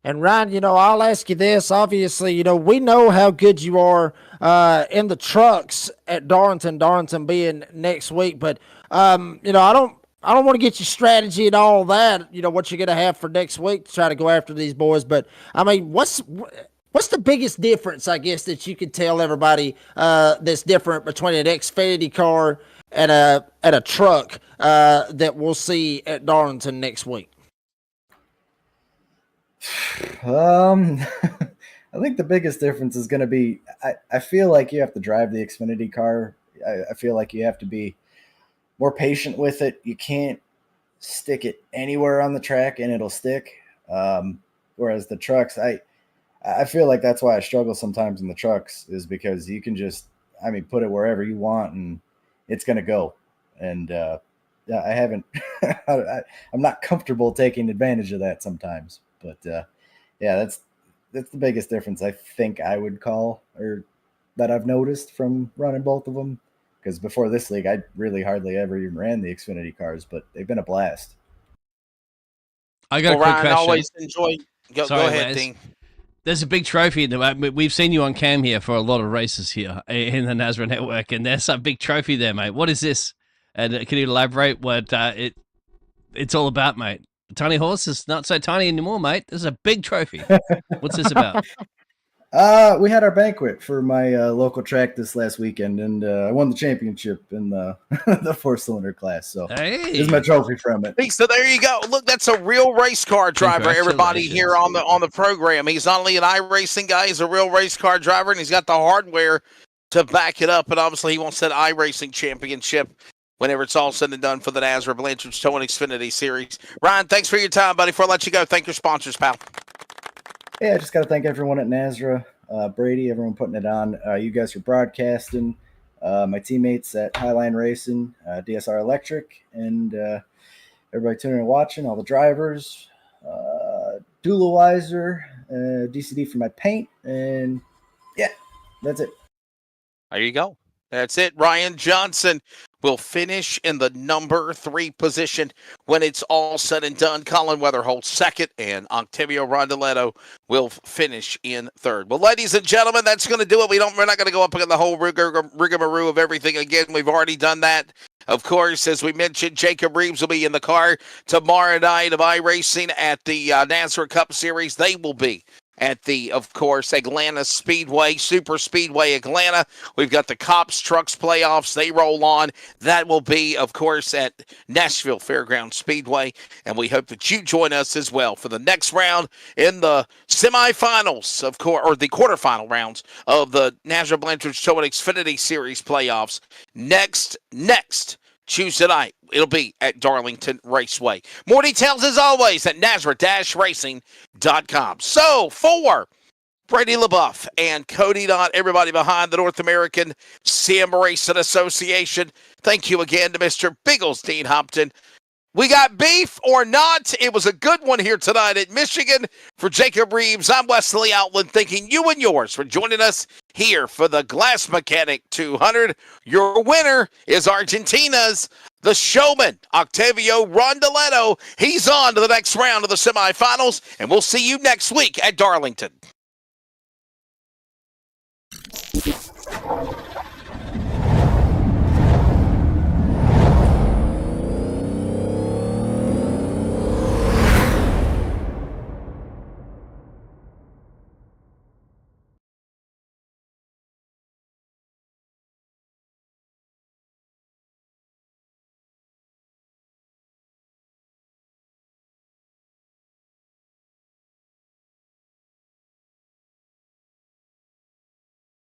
And Ryan, I'll ask you this. Obviously, we know how good you are in the trucks at Darlington being next week. But I don't want to get your strategy and all that. What you're going to have for next week to try to go after these boys. But I mean, what's the biggest difference, I guess, that you could tell everybody that's different between an Xfinity car and a truck that we'll see at Darlington next week? I think the biggest difference is going to be, I feel like you have to drive the Xfinity car. I feel like you have to be more patient with it. You can't stick it anywhere on the track and it'll stick. Whereas the trucks, I feel like that's why I struggle sometimes in the trucks, is because you can just, put it wherever you want and it's going to go. And yeah, I haven't, I'm not comfortable taking advantage of that sometimes. But yeah, that's the biggest difference I think I would call, or that I've noticed from running both of them. Because before this league, I really hardly ever even ran the Xfinity cars, but they've been a blast. I got a quick Ryan, question. Always enjoy. Go ahead, Dean. There's a big trophy in the. We've seen you on cam here for a lot of races here in the NASRA network, and there's a big trophy there, mate. What is this? And can you elaborate what it's all about, mate? The tiny horse is not so tiny anymore, mate. This is a big trophy. What's this about? We had our banquet for my local track this last weekend, and I won the championship in the the 4-cylinder class. So this is my trophy from it. So there you go. Look, that's a real race car driver. Everybody here on the program. He's not only an iRacing guy, he's a real race car driver, and he's got the hardware to back it up. And obviously, he wants that iRacing championship whenever it's all said and done for the NASRA Blanchard Towing Xfinity Series. Ryan, thanks for your time, buddy. Before I let you go, thank your sponsors, pal. Yeah, I just got to thank everyone at NASRA, Brady, everyone putting it on. You guys for broadcasting, my teammates at Highline Racing, DSR Electric, and everybody tuning and watching, all the drivers, Dualizer, DCD for my paint, and yeah, that's it. There you go. That's it. Ryan Johnson will finish in the number 3 position when it's all said and done. Colin Weatherholt second, and Octavio Rondoletto will finish in third. Well, ladies and gentlemen, that's going to do it. We're not going to go up against the whole rigmarole of everything again. We've already done that. Of course, as we mentioned, Jacob Reeves will be in the car tomorrow night of iRacing at the NASRA Cup Series. They will be at the, of course, Atlanta Speedway, Super Speedway Atlanta. We've got the Cops Trucks playoffs. They roll on. That will be, of course, at Nashville Fairgrounds Speedway. And we hope that you join us as well for the next round in the semifinals, of course, or the quarterfinal rounds of the NASRA Blanchard Towing Xfinity Series playoffs next Tuesday night. It'll be at Darlington Raceway. More details, as always, at NASRA-Racing.com. So, for Brady LaBeouf and Cody Knott, everybody behind the North American Sim Racing Association, thank you again to Mr. Biggles, Dean Hopton. We got beef or not? It was a good one here tonight at Michigan. For Jacob Reeves, I'm Wesley Outland, thanking you and yours for joining us here for the Glass Mechanic 200. Your winner is Argentina's The showman, Octavio Rondoletto, he's on to the next round of the semifinals, and we'll see you next week at Darlington.